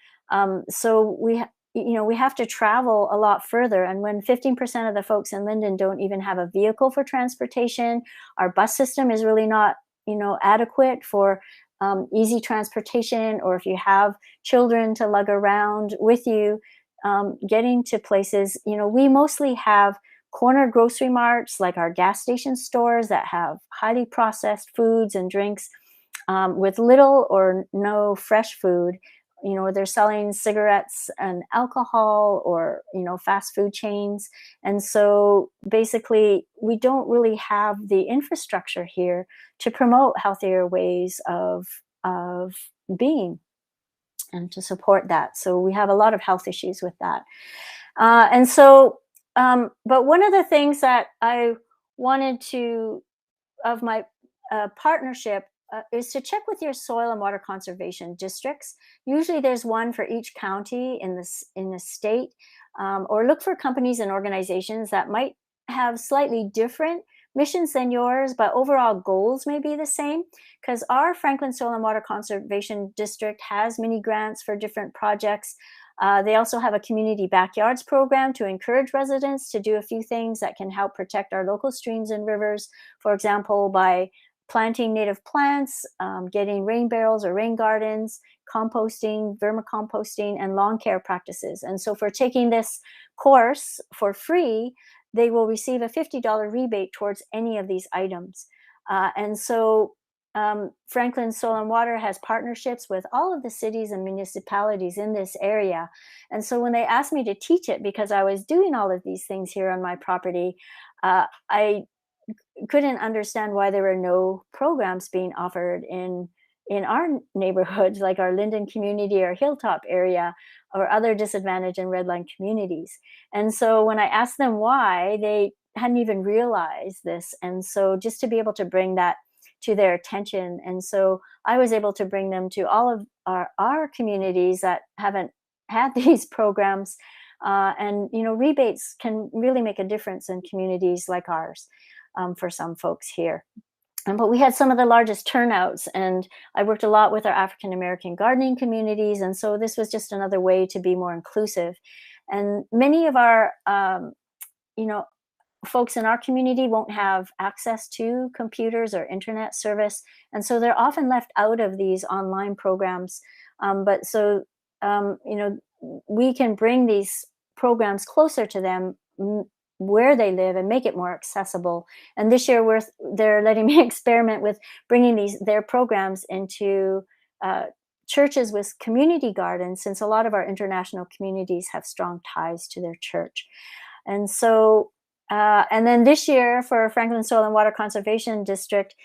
So we have to travel a lot further. And when 15% of the folks in Linden don't even have a vehicle for transportation, our bus system is really not adequate for easy transportation, or if you have children to lug around with you, getting to places. We mostly have corner grocery marts, like our gas station stores, that have highly processed foods and drinks with little or no fresh food. They're selling cigarettes and alcohol, or fast food chains. And so basically, we don't really have the infrastructure here to promote healthier ways of being and to support that. So we have a lot of health issues with that. But one of the things that I wanted to, of my partnership, is to check with your soil and water conservation districts. Usually there's one for each county in the state, or look for companies and organizations that might have slightly different missions than yours, but overall goals may be the same, because our Franklin Soil and Water Conservation District has many grants for different projects. They also have a community backyards program to encourage residents to do a few things that can help protect our local streams and rivers, for example, by planting native plants, getting rain barrels or rain gardens, composting, vermicomposting, and lawn care practices. And so for taking this course for free, they will receive a $50 rebate towards any of these items. And so Franklin Soil and Water has partnerships with all of the cities and municipalities in this area. And so when they asked me to teach it, because I was doing all of these things here on my property, I couldn't understand why there were no programs being offered in our neighborhoods, like our Linden community or Hilltop area, or other disadvantaged and redline communities. And so when I asked them why, they hadn't even realized this. And so just to be able to bring that to their attention. And so I was able to bring them to all of our communities that haven't had these programs. And rebates can really make a difference in communities like ours, for some folks here. But we had some of the largest turnouts, and I worked a lot with our African American gardening communities, and so this was just another way to be more inclusive. And many of our folks in our community won't have access to computers or internet service, and so they're often left out of these online programs. But so we can bring these programs closer to them where they live and make it more accessible. And this year they're letting me experiment with bringing their programs into churches with community gardens, since a lot of our international communities have strong ties to their church. And so and then this year for Franklin Soil and Water Conservation District,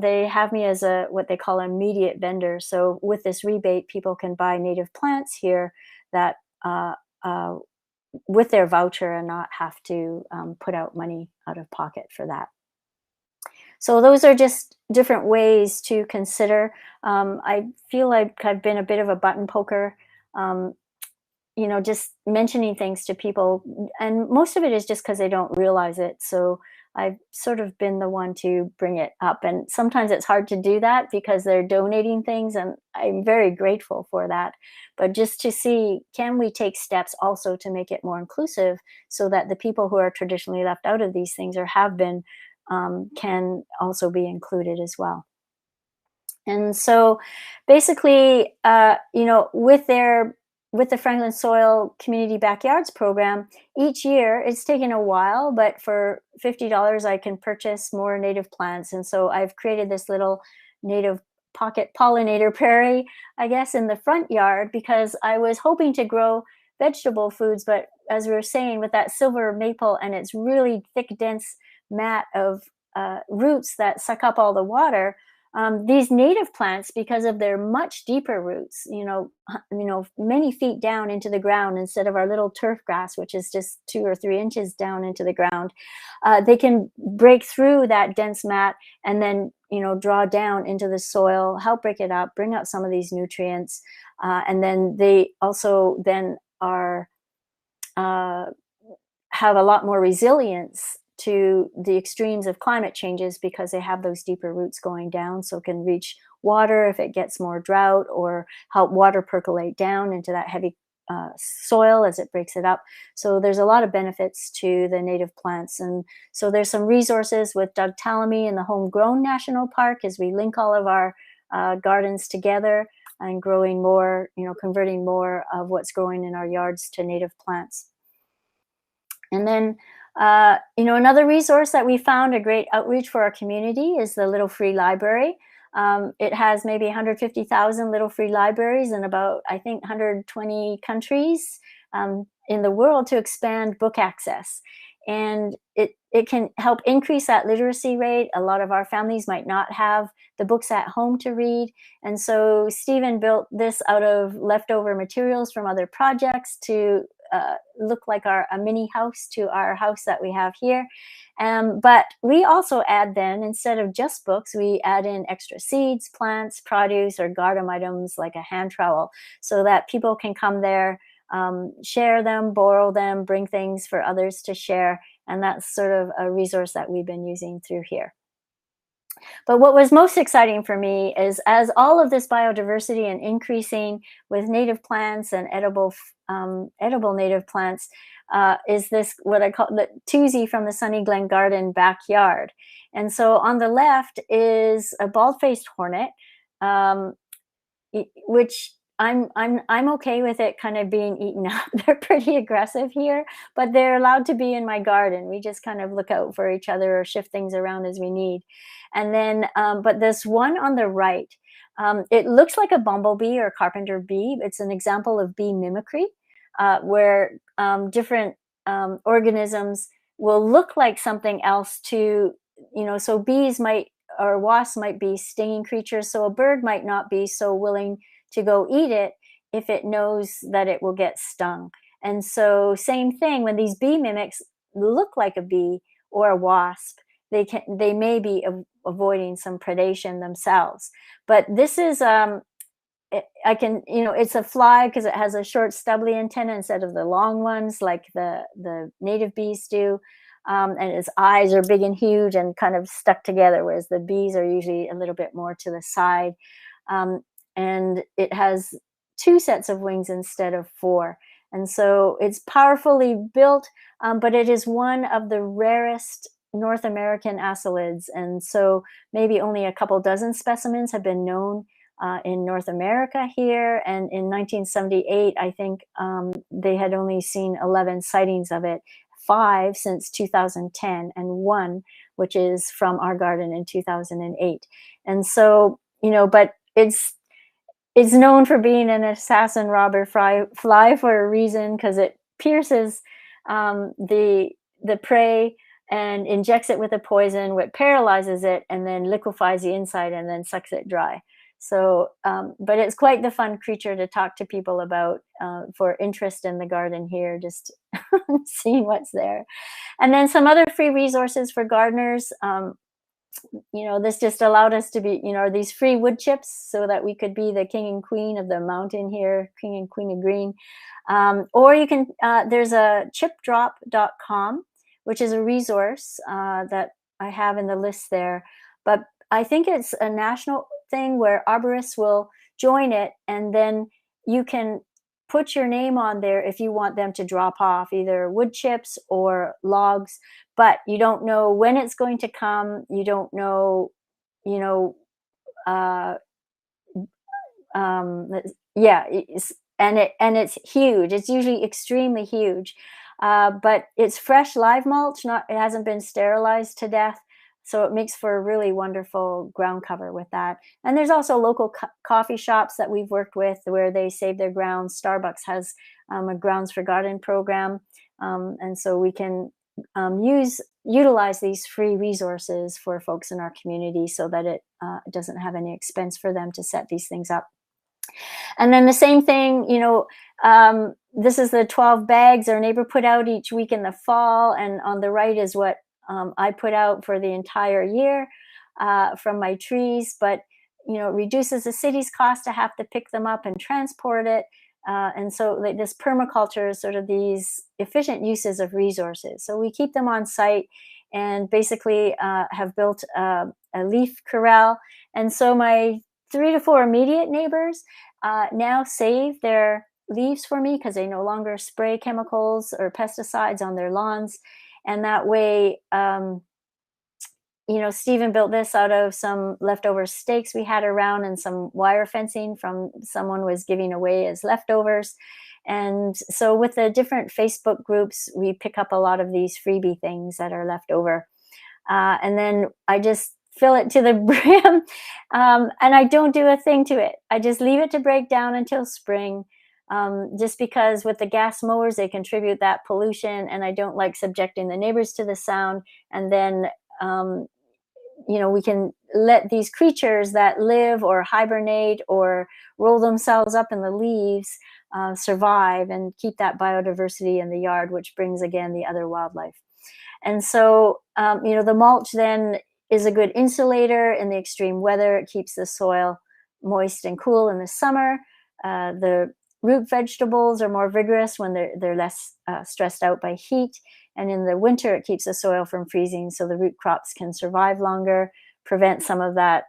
they have me as what they call an immediate vendor. So with this rebate, people can buy native plants here that with their voucher and not have to put out money out of pocket for that. So those are just different ways to consider. I feel like I've been a bit of a button poker, just mentioning things to people, and most of it is just because they don't realize it. So I've sort of been the one to bring it up, and sometimes it's hard to do that because they're donating things, and I'm very grateful for that. But just to see, can we take steps also to make it more inclusive so that the people who are traditionally left out of these things or have been can also be included as well. And so basically, with the Franklin Soil Community Backyards program, each year, it's taken a while, but for $50, I can purchase more native plants. And so I've created this little native pocket pollinator prairie, I guess, in the front yard, because I was hoping to grow vegetable foods. But as we were saying, with that silver maple and its really thick, dense mat of roots that suck up all the water, these native plants, because of their much deeper roots, many feet down into the ground instead of our little turf grass, which is just 2 or 3 inches down into the ground, they can break through that dense mat and then, draw down into the soil, help break it up, bring out some of these nutrients. And then they also then have a lot more resilience to the extremes of climate changes because they have those deeper roots going down, so can reach water if it gets more drought, or help water percolate down into that heavy soil as it breaks it up. So there's a lot of benefits to the native plants. And so there's some resources with Doug Tallamy in the Homegrown National Park as we link all of our gardens together and growing more, converting more of what's growing in our yards to native plants. And then another resource that we found a great outreach for our community is the Little Free Library. It has maybe 150,000 little free libraries in about, I think, 120 countries in the world to expand book access. And it can help increase that literacy rate. A lot of our families might not have the books at home to read. And so Stephen built this out of leftover materials from other projects to look like a mini house to our house that we have here. But we also add then, instead of just books, we add in extra seeds, plants, produce, or garden items like a hand trowel, so that people can come there, share them, borrow them, bring things for others to share. And that's sort of a resource that we've been using through here. But what was most exciting for me is, as all of this biodiversity and increasing with native plants and edible native plants, is this what I call the Toosie from the Sunny Glen Garden backyard. And so on the left is a bald-faced hornet, which I'm okay with it kind of being eaten up. They're pretty aggressive here, but they're allowed to be in my garden. We just kind of look out for each other or shift things around as we need. And then, but this one on the right, it looks like a bumblebee or carpenter bee. It's an example of bee mimicry, where different organisms will look like something else to, so bees or wasps might be stinging creatures. So a bird might not be so willing to go eat it if it knows that it will get stung. And so same thing, when these bee mimics look like a bee or a wasp, they may be avoiding some predation themselves. But this is it's a fly because it has a short stubbly antenna instead of the long ones like the native bees do. and its eyes are big and huge and kind of stuck together, whereas the bees are usually a little bit more to the side. And it has 2 sets of wings instead of 4. And so it's powerfully built, but it is one of the rarest North American acylids. And so maybe only a couple dozen specimens have been known in North America here. And in 1978, I think they had only seen 11 sightings of it, 5 since 2010, and 1, which is from our garden in 2008. And so, but it's known for being an assassin robber fly for a reason, because it pierces the prey and injects it with a poison, which paralyzes it and then liquefies the inside and then sucks it dry. So, but it's quite the fun creature to talk to people about for interest in the garden here, just seeing what's there. And then some other free resources for gardeners. This just allowed us to be, these free wood chips, so that we could be the king and queen of the mountain here, king and queen of green. Or you can, there's a chipdrop.com, which is a resource that I have in the list there. But I think it's a national thing where arborists will join it, and then you can put your name on there if you want them to drop off either wood chips or logs, but you don't know when it's going to come. You don't know, and it's huge. It's usually extremely huge, but it's fresh live mulch. It hasn't been sterilized to death. So it makes for a really wonderful ground cover with that. And there's also local coffee shops that we've worked with where they save their grounds. Starbucks has a Grounds for Garden program. And so we can utilize these free resources for folks in our community, so that it doesn't have any expense for them to set these things up. And then the same thing, this is the 12 bags our neighbor put out each week in the fall. And on the right is what I put out for the entire year from my trees. But, it reduces the city's cost to have to pick them up and transport it. And so this permaculture is sort of these efficient uses of resources. So we keep them on site, and basically have built a leaf corral. And so my 3 to 4 immediate neighbors now save their leaves for me, because they no longer spray chemicals or pesticides on their lawns. And that way, Stephen built this out of some leftover stakes we had around and some wire fencing from someone was giving away as leftovers. And so with the different Facebook groups, we pick up a lot of these freebie things that are left over. And then I just fill it to the brim, and I don't do a thing to it. I just leave it to break down until spring. Just because with the gas mowers, they contribute that pollution, and I don't like subjecting the neighbors to the sound. And then, we can let these creatures that live or hibernate or roll themselves up in the leaves survive and keep that biodiversity in the yard, which brings, again, the other wildlife. And so, the mulch then is a good insulator in the extreme weather. It keeps the soil moist and cool in the summer. The root vegetables are more vigorous when they're less stressed out by heat. And in the winter, it keeps the soil from freezing, so the root crops can survive longer, prevent some of that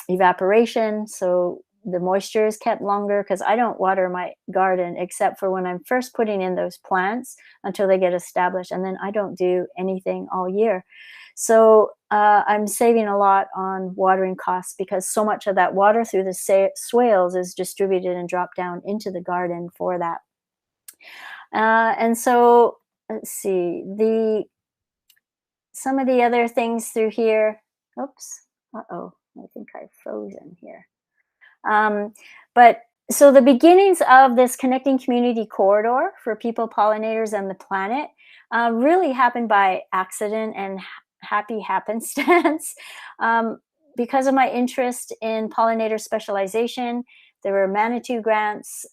evaporation. So the moisture is kept longer, because I don't water my garden except for when I'm first putting in those plants until they get established. And then I don't do anything all year. So I'm saving a lot on watering costs, because so much of that water through the swales is distributed and dropped down into the garden for that. And so let's see, some of the other things through here. Oops. Uh-oh, I think I've frozen here. But so the beginnings of this connecting community corridor for people, pollinators, and the planet really happened by accident and happy happenstance. Because of my interest in pollinator specialization, there were Manitou grants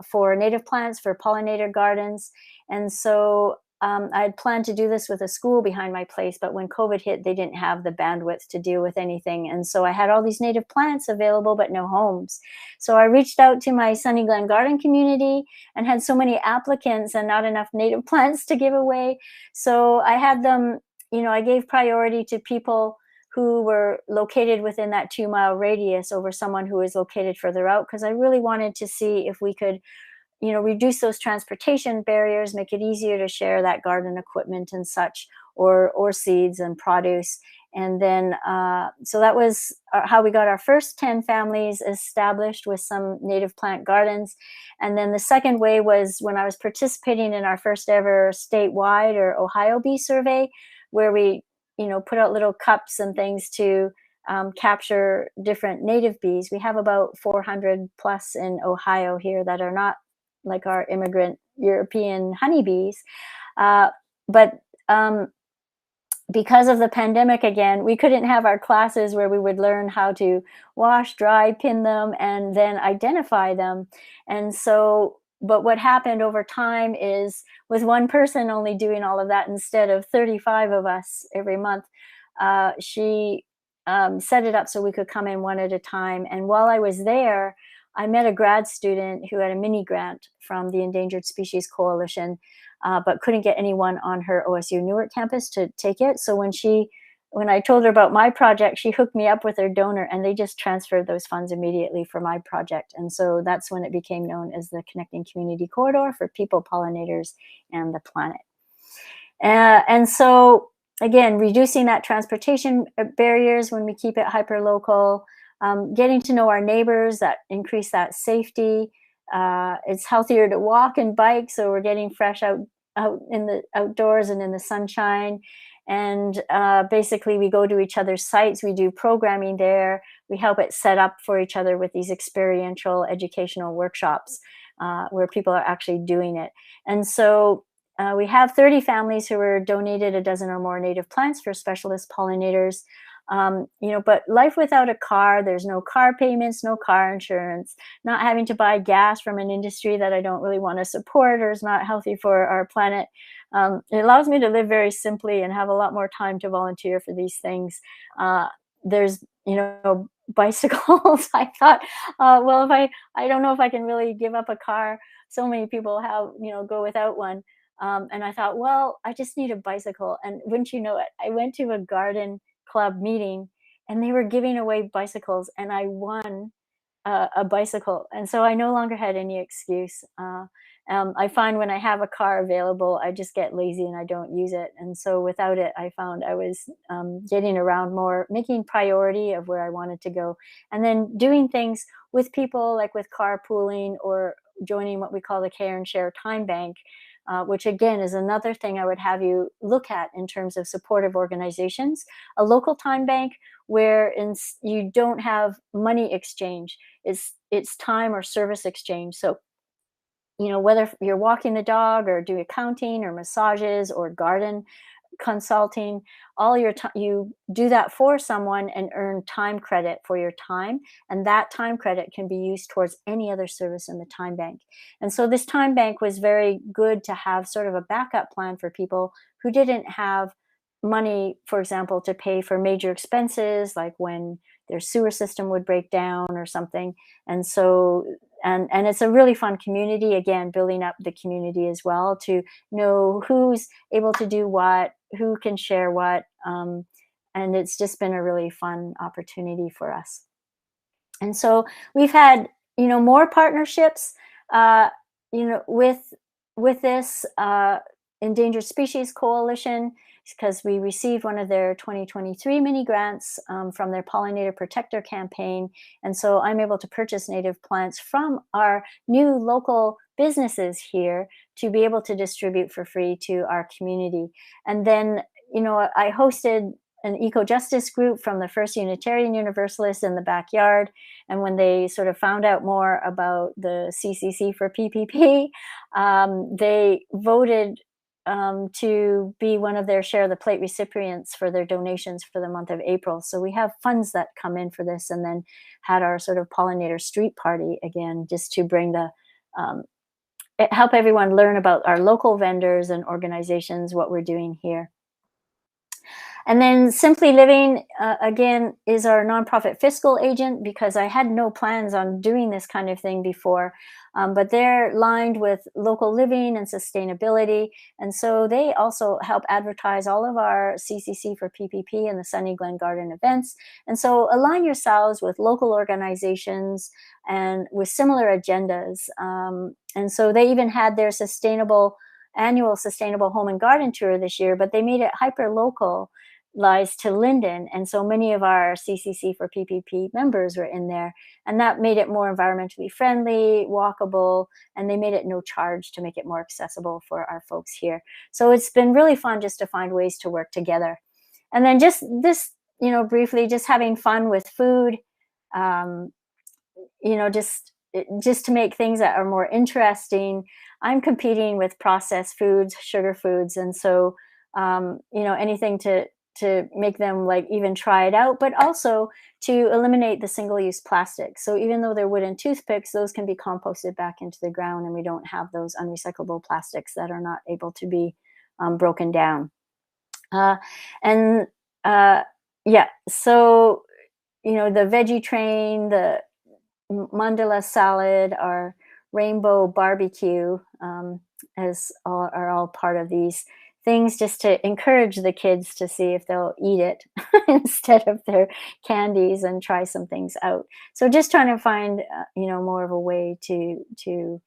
for native plants for pollinator gardens. And so I had planned to do this with a school behind my place, but when COVID hit, they didn't have the bandwidth to deal with anything. And so I had all these native plants available, but no homes. So I reached out to my Sunny Glen Garden community and had so many applicants and not enough native plants to give away. So I had them, I gave priority to people who were located within that 2-mile radius over someone who was located further out, because I really wanted to see if we could reduce those transportation barriers, make it easier to share that garden equipment and such, or seeds and produce. And then, so that was how we got our first 10 families established with some native plant gardens. And then the second way was when I was participating in our first ever statewide or Ohio bee survey, where we, put out little cups and things to capture different native bees. We have about 400 plus in Ohio here that are not like our immigrant European honeybees. But because of the pandemic again, we couldn't have our classes where we would learn how to wash, dry, pin them, and then identify them. And so, but what happened over time is with one person only doing all of that instead of 35 of us every month, she set it up so we could come in one at a time. And while I was there, I met a grad student who had a mini grant from the Endangered Species Coalition, but couldn't get anyone on her OSU Newark campus to take it. So when I told her about my project, she hooked me up with her donor, and they just transferred those funds immediately for my project. And so that's when it became known as the Connecting Community Corridor for People, Pollinators, and the Planet. And so again, reducing that transportation barriers when we keep it hyper-local, getting to know our neighbors, that increase that safety. It's healthier to walk and bike, so we're getting fresh out in the outdoors and in the sunshine. And basically, we go to each other's sites. We do programming there. We help it set up for each other with these experiential educational workshops where people are actually doing it. And so we have 30 families who were donated a dozen or more native plants for specialist pollinators. But life without a car, there's no car payments, no car insurance, not having to buy gas from an industry that I don't really want to support or is not healthy for our planet. It allows me to live very simply and have a lot more time to volunteer for these things. There's, bicycles. I thought, well, I don't know if I can really give up a car. So many people have, go without one. And I thought, well, I just need a bicycle. And wouldn't you know it, I went to a garden club meeting and they were giving away bicycles, and I won a bicycle. And so I no longer had any excuse. I find when I have a car available, I just get lazy and I don't use it. And so without it, I found I was getting around more, making priority of where I wanted to go, and then doing things with people, like with carpooling or joining what we call the Care and Share Time Bank, which again is another thing I would have you look at in terms of supportive organizations. A local time bank where you don't have money exchange, it's time or service exchange. So, whether you're walking the dog or doing accounting or massages or garden consulting, all your time, you do that for someone and earn time credit for your time, and that time credit can be used towards any other service in the time bank. And so this time bank was very good to have sort of a backup plan for people who didn't have money, for example, to pay for major expenses like when their sewer system would break down or something. And so and it's a really fun community, again, building up the community as well to know who's able to do what, who can share what. And it's just been a really fun opportunity for us. And so we've had, more partnerships, with this Endangered Species Coalition, because we received one of their 2023 mini grants from their Pollinator Protector campaign. And so I'm able to purchase native plants from our new local businesses here to be able to distribute for free to our community. And then, I hosted an eco-justice group from the First Unitarian Universalists in the backyard. And when they sort of found out more about the CCC for PPP, they voted to be one of their Share the Plate recipients for their donations for the month of April. So we have funds that come in for this, and then had our sort of pollinator street party again, just to bring the help everyone learn about our local vendors and organizations, what we're doing here. And then Simply Living, again, is our nonprofit fiscal agent, because I had no plans on doing this kind of thing before. But they're lined with local living and sustainability. And so they also help advertise all of our CCC for PPP and the Sunny Glen Garden events. And so align yourselves with local organizations and with similar agendas. And so they even had their annual sustainable home and garden tour this year, but they made it hyper local to Linden, and so many of our CCC for PPP members were in there, and that made it more environmentally friendly, walkable, and they made it no charge to make it more accessible for our folks here. So it's been really fun just to find ways to work together. And then just this, briefly, just having fun with food, just to make things that are more interesting. I'm competing with processed foods, sugar foods, and so anything to make them like even try it out, but also to eliminate the single-use plastic. So even though they're wooden toothpicks, those can be composted back into the ground, and we don't have those unrecyclable plastics that are not able to be broken down. So the veggie train, the mandala salad, our rainbow barbecue are all part of these things, just to encourage the kids to see if they'll eat it instead of their candies and try some things out. So just trying to find, more of a way to do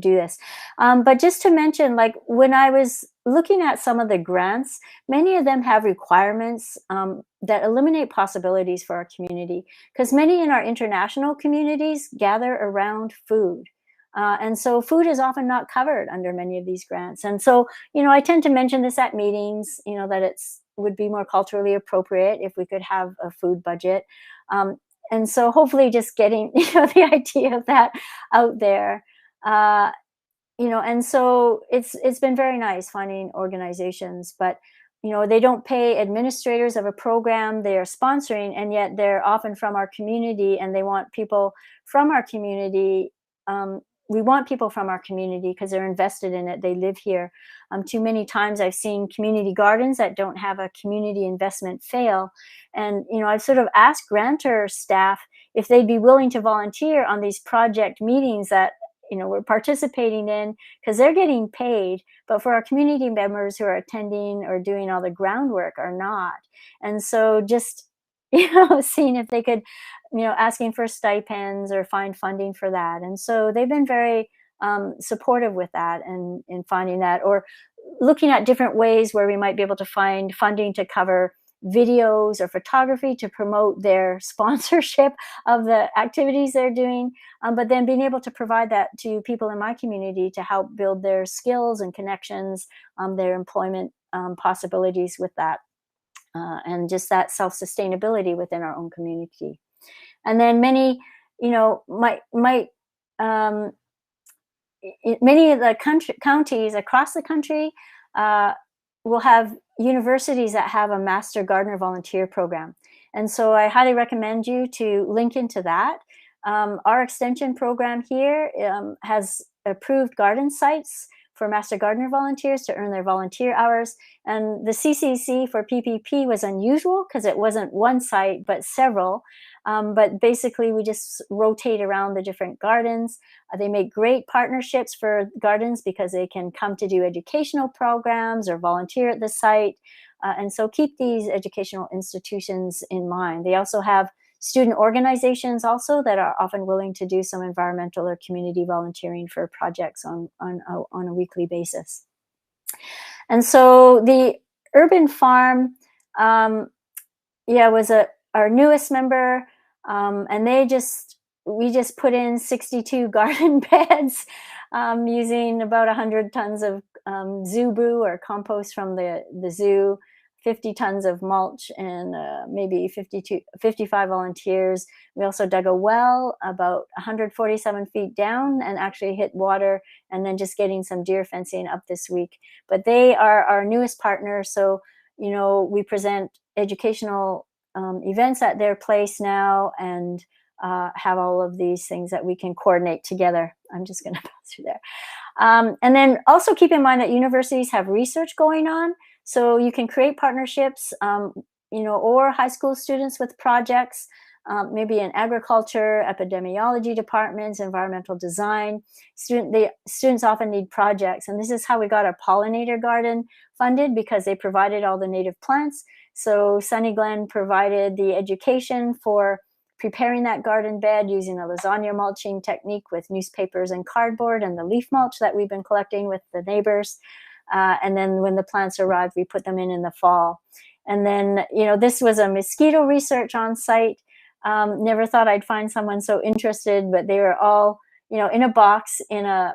this. But just to mention, like when I was looking at some of the grants, many of them have requirements that eliminate possibilities for our community, because many in our international communities gather around food. And so food is often not covered under many of these grants. And so, I tend to mention this at meetings, that would be more culturally appropriate if we could have a food budget. And so hopefully just getting, the idea of that out there, and so it's been very nice finding organizations, but, they don't pay administrators of a program they are sponsoring, and yet they're often from our community, and they want people from our community. We want people from our community because they're invested in it. They live here. Too many times I've seen community gardens that don't have a community investment fail. And, I've sort of asked grantor staff if they'd be willing to volunteer on these project meetings that, we're participating in, because they're getting paid, but for our community members who are attending or doing all the groundwork are not. And so just, seeing if they could, asking for stipends or find funding for that. And so they've been very supportive with that and in finding that, or looking at different ways where we might be able to find funding to cover videos or photography to promote their sponsorship of the activities they're doing, but then being able to provide that to people in my community to help build their skills and connections, their employment possibilities with that. And just that self-sustainability within our own community. And then many, many of the counties across the country will have universities that have a Master Gardener Volunteer program. And so I highly recommend you to link into that. Our extension program here has approved garden sites for Master Gardener volunteers to earn their volunteer hours. And the CCC for PPP was unusual because it wasn't one site, but several. But basically, we just rotate around the different gardens. They make great partnerships for gardens because they can come to do educational programs or volunteer at the site. And so keep these educational institutions in mind. They also have student organizations also that are often willing to do some environmental or community volunteering for projects on a weekly basis. And so the urban farm, was our newest member, and we just put in 62 garden beds using about 100 tons of zoo brew or compost from the zoo, 50 tons of mulch, and maybe 55 volunteers. We also dug a well about 147 feet down and actually hit water, and then just getting some deer fencing up this week. But they are our newest partner, so we present educational events at their place now, and have all of these things that we can coordinate together. I'm just going to pass through there. And then also keep in mind that universities have research going on. So you can create partnerships, or high school students with projects, maybe in agriculture, epidemiology departments, environmental design. Students often need projects. And this is how we got our Pollinator Garden funded, because they provided all the native plants. So Sunny Glen provided the education for preparing that garden bed using a lasagna mulching technique with newspapers and cardboard and the leaf mulch that we've been collecting with the neighbors. And then when the plants arrived, we put them in the fall. And then, this was a mosquito research on site. Never thought I'd find someone so interested, but they were all, in a box to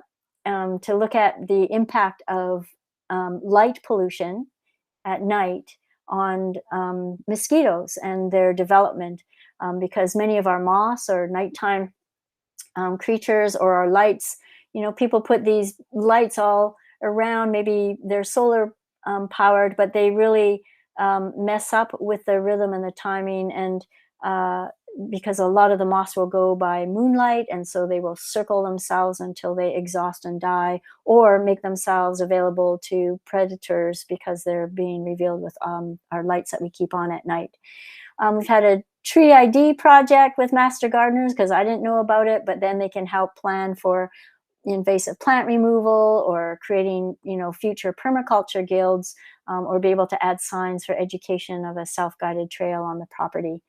look at the impact of light pollution at night on mosquitoes and their development. Because many of our moths are nighttime creatures, or our lights, people put these lights all around, maybe they're solar powered, but they really mess up with the rhythm and the timing. And because a lot of the moths will go by moonlight, and so they will circle themselves until they exhaust and die, or make themselves available to predators because they're being revealed with our lights that we keep on at night. We've had a tree ID project with master gardeners, because I didn't know about it, but then they can help plan for invasive plant removal, or creating, future permaculture guilds, or be able to add signs for education of a self-guided trail on the property.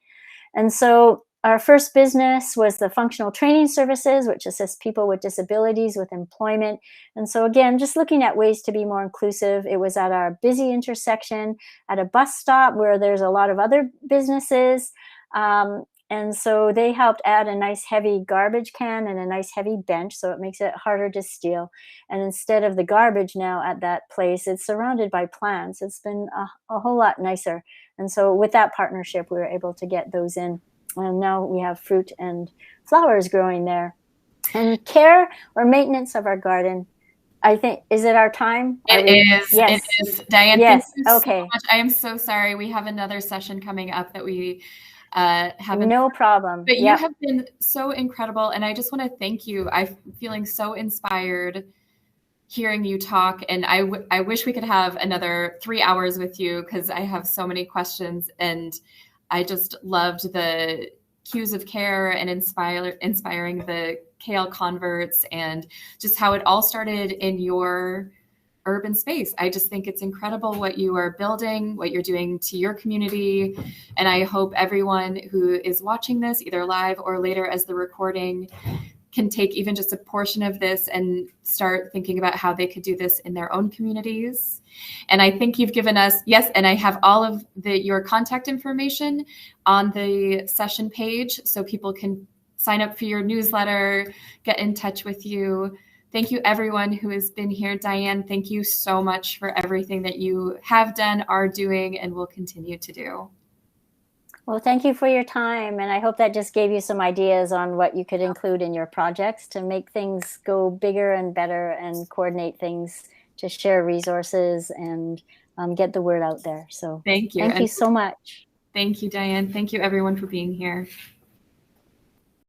And so our first business was the functional training services, which assists people with disabilities with employment. And so again, just looking at ways to be more inclusive. It was at our busy intersection at a bus stop where there's a lot of other businesses. And so they helped add a nice heavy garbage can and a nice heavy bench, so it makes it harder to steal. And instead of the garbage now at that place, it's surrounded by plants. It's been a whole lot nicer. And so with that partnership, we were able to get those in. And now we have fruit and flowers growing there. And care or maintenance of our garden, I think, is it our time? It is. Yes. It is. Dianne, yes. Thank you Okay. so much. I am so sorry. We have another session coming up that we haven't. No problem. But you have been so incredible. And I just want to thank you. I'm feeling so inspired hearing you talk. And I wish we could have another 3 hours with you, because I have so many questions. And I just loved the cues of care and inspiring the kale converts, and just how it all started in your urban space. I just think it's incredible what you are building, what you're doing to your community. And I hope everyone who is watching this, either live or later as the recording, can take even just a portion of this and start thinking about how they could do this in their own communities. And I think you've given us, yes, and I have all of your contact information on the session page, so people can sign up for your newsletter, get in touch with you. Thank you, everyone who has been here. Dianne, thank you so much for everything that you have done, are doing, and will continue to do. Well, thank you for your time. And I hope that just gave you some ideas on what you could include in your projects to make things go bigger and better, and coordinate things to share resources and get the word out there. So thank you. Thank you so much. Thank you, Dianne. Thank you, everyone, for being here.